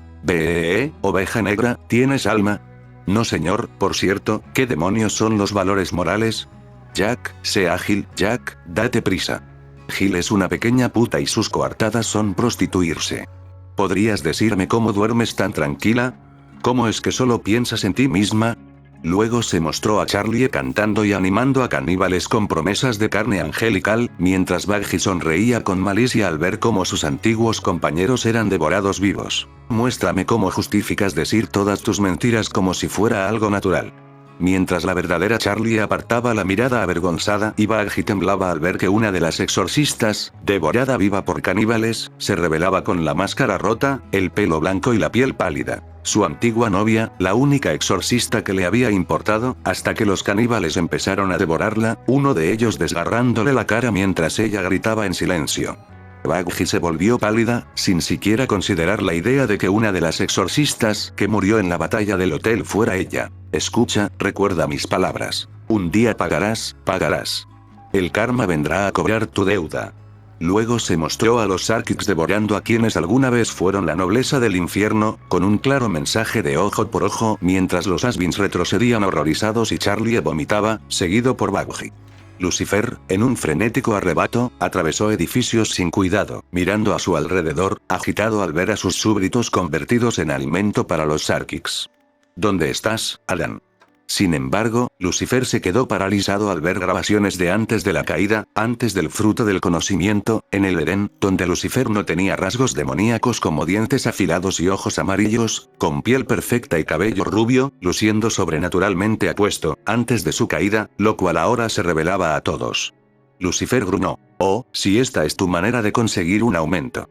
Oveja negra, ¿tienes alma? No señor, por cierto, ¿qué demonios son los valores morales? Jack, sé ágil, Jack, date prisa. Gil es una pequeña puta y sus coartadas son prostituirse. ¿Podrías decirme cómo duermes tan tranquila? ¿Cómo es que solo piensas en ti misma? Luego se mostró a Charlie cantando y animando a caníbales con promesas de carne angelical, mientras Bugsy sonreía con malicia al ver cómo sus antiguos compañeros eran devorados vivos. Muéstrame cómo justificas decir todas tus mentiras como si fuera algo natural. Mientras la verdadera Charlie apartaba la mirada avergonzada y Bugsy temblaba al ver que una de las exorcistas, devorada viva por caníbales, se revelaba con la máscara rota, el pelo blanco y la piel pálida. Su antigua novia, la única exorcista que le había importado, hasta que los caníbales empezaron a devorarla, uno de ellos desgarrándole la cara mientras ella gritaba en silencio. Bugsy se volvió pálida, sin siquiera considerar la idea de que una de las exorcistas que murió en la batalla del hotel fuera ella. Escucha, recuerda mis palabras. Un día pagarás. El karma vendrá a cobrar tu deuda. Luego se mostró a los Sarkics devorando a quienes alguna vez fueron la nobleza del infierno, con un claro mensaje de ojo por ojo, mientras los Asbins retrocedían horrorizados y Charlie vomitaba, seguido por Bugsy. Lucifer, en un frenético arrebato, atravesó edificios sin cuidado, mirando a su alrededor, agitado al ver a sus súbditos convertidos en alimento para los Sarkics. ¿Dónde estás, Alan? Sin embargo, Lucifer se quedó paralizado al ver grabaciones de antes de la caída, antes del fruto del conocimiento, en el Edén, donde Lucifer no tenía rasgos demoníacos como dientes afilados y ojos amarillos, con piel perfecta y cabello rubio, luciendo sobrenaturalmente apuesto, antes de su caída, lo cual ahora se revelaba a todos. Lucifer gruñó: «Oh, si esta es tu manera de conseguir un aumento.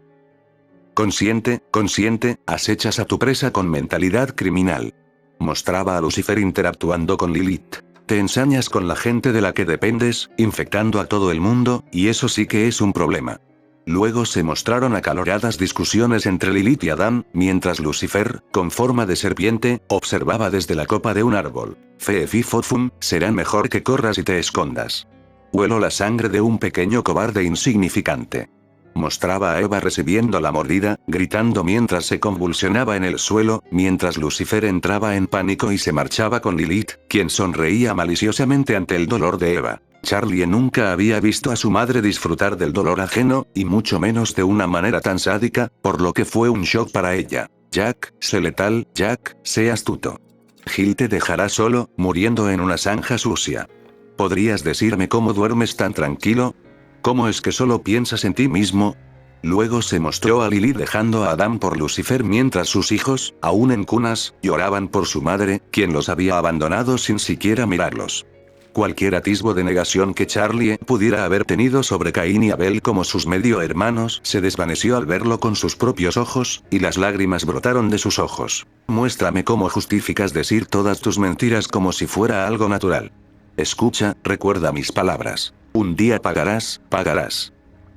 Consciente, acechas a tu presa con mentalidad criminal». Mostraba a Lucifer interactuando con Lilith. «Te ensañas con la gente de la que dependes, infectando a todo el mundo, y eso sí que es un problema». Luego se mostraron acaloradas discusiones entre Lilith y Adán, mientras Lucifer, con forma de serpiente, observaba desde la copa de un árbol. «Fefifofum, será mejor que corras y te escondas. Huelo la sangre de un pequeño cobarde insignificante». Mostraba a Eva recibiendo la mordida, gritando mientras se convulsionaba en el suelo, mientras Lucifer entraba en pánico y se marchaba con Lilith, quien sonreía maliciosamente ante el dolor de Eva. Charlie nunca había visto a su madre disfrutar del dolor ajeno, y mucho menos de una manera tan sádica, por lo que fue un shock para ella. «Jack, sé letal, Jack, sé astuto. Gil te dejará solo, muriendo en una zanja sucia. ¿Podrías decirme cómo duermes tan tranquilo? ¿Cómo es que solo piensas en ti mismo?». Luego se mostró a Lilith dejando a Adán por Lucifer mientras sus hijos, aún en cunas, lloraban por su madre, quien los había abandonado sin siquiera mirarlos. Cualquier atisbo de negación que Charlie pudiera haber tenido sobre Caín y Abel como sus medio hermanos se desvaneció al verlo con sus propios ojos, y las lágrimas brotaron de sus ojos. «Muéstrame cómo justificas decir todas tus mentiras como si fuera algo natural. Escucha, recuerda mis palabras. Un día pagarás.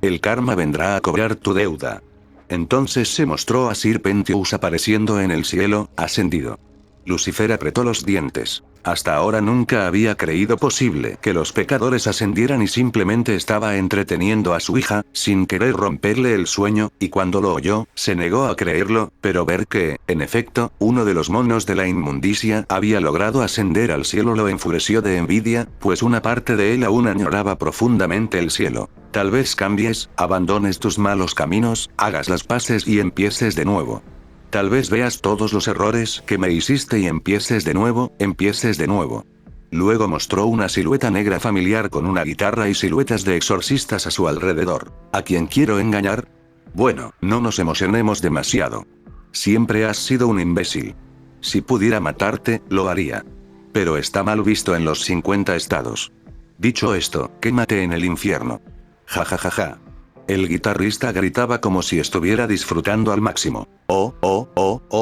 El karma vendrá a cobrar tu deuda». Entonces se mostró a Sir Pentious apareciendo en el cielo, ascendido. Lucifer apretó los dientes. Hasta ahora nunca había creído posible que los pecadores ascendieran y simplemente estaba entreteniendo a su hija, sin querer romperle el sueño, y cuando lo oyó, se negó a creerlo, pero ver que, en efecto, uno de los monos de la inmundicia había logrado ascender al cielo lo enfureció de envidia, pues una parte de él aún añoraba profundamente el cielo. «Tal vez cambies, abandones tus malos caminos, hagas las paces y empieces de nuevo. Tal vez veas todos los errores que me hiciste y empieces de nuevo. Luego mostró una silueta negra familiar con una guitarra y siluetas de exorcistas a su alrededor. «¿A quién quiero engañar? Bueno, no nos emocionemos demasiado. Siempre has sido un imbécil. Si pudiera matarte, lo haría. Pero está mal visto en los 50 estados. Dicho esto, quémate en el infierno». «Ja ja ja ja». El guitarrista gritaba como si estuviera disfrutando al máximo. Oh,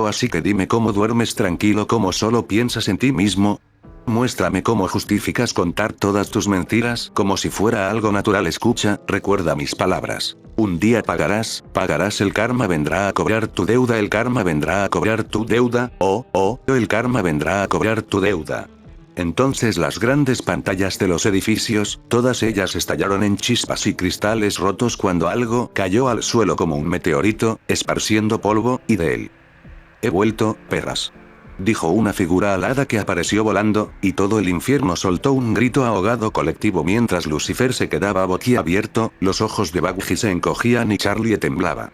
así que dime cómo duermes tranquilo, cómo solo piensas en ti mismo. Muéstrame cómo justificas contar todas tus mentiras como si fuera algo natural. Escucha, recuerda mis palabras. Un día pagarás, el karma vendrá a cobrar tu deuda, el karma vendrá a cobrar tu deuda, el karma vendrá a cobrar tu deuda. Entonces las grandes pantallas de los edificios, todas ellas estallaron en chispas y cristales rotos cuando algo cayó al suelo como un meteorito, esparciendo polvo, y de él. «He vuelto, perras», dijo una figura alada que apareció volando, y todo el infierno soltó un grito ahogado colectivo mientras Lucifer se quedaba boquiabierto, los ojos de Baggy se encogían y Charlie temblaba.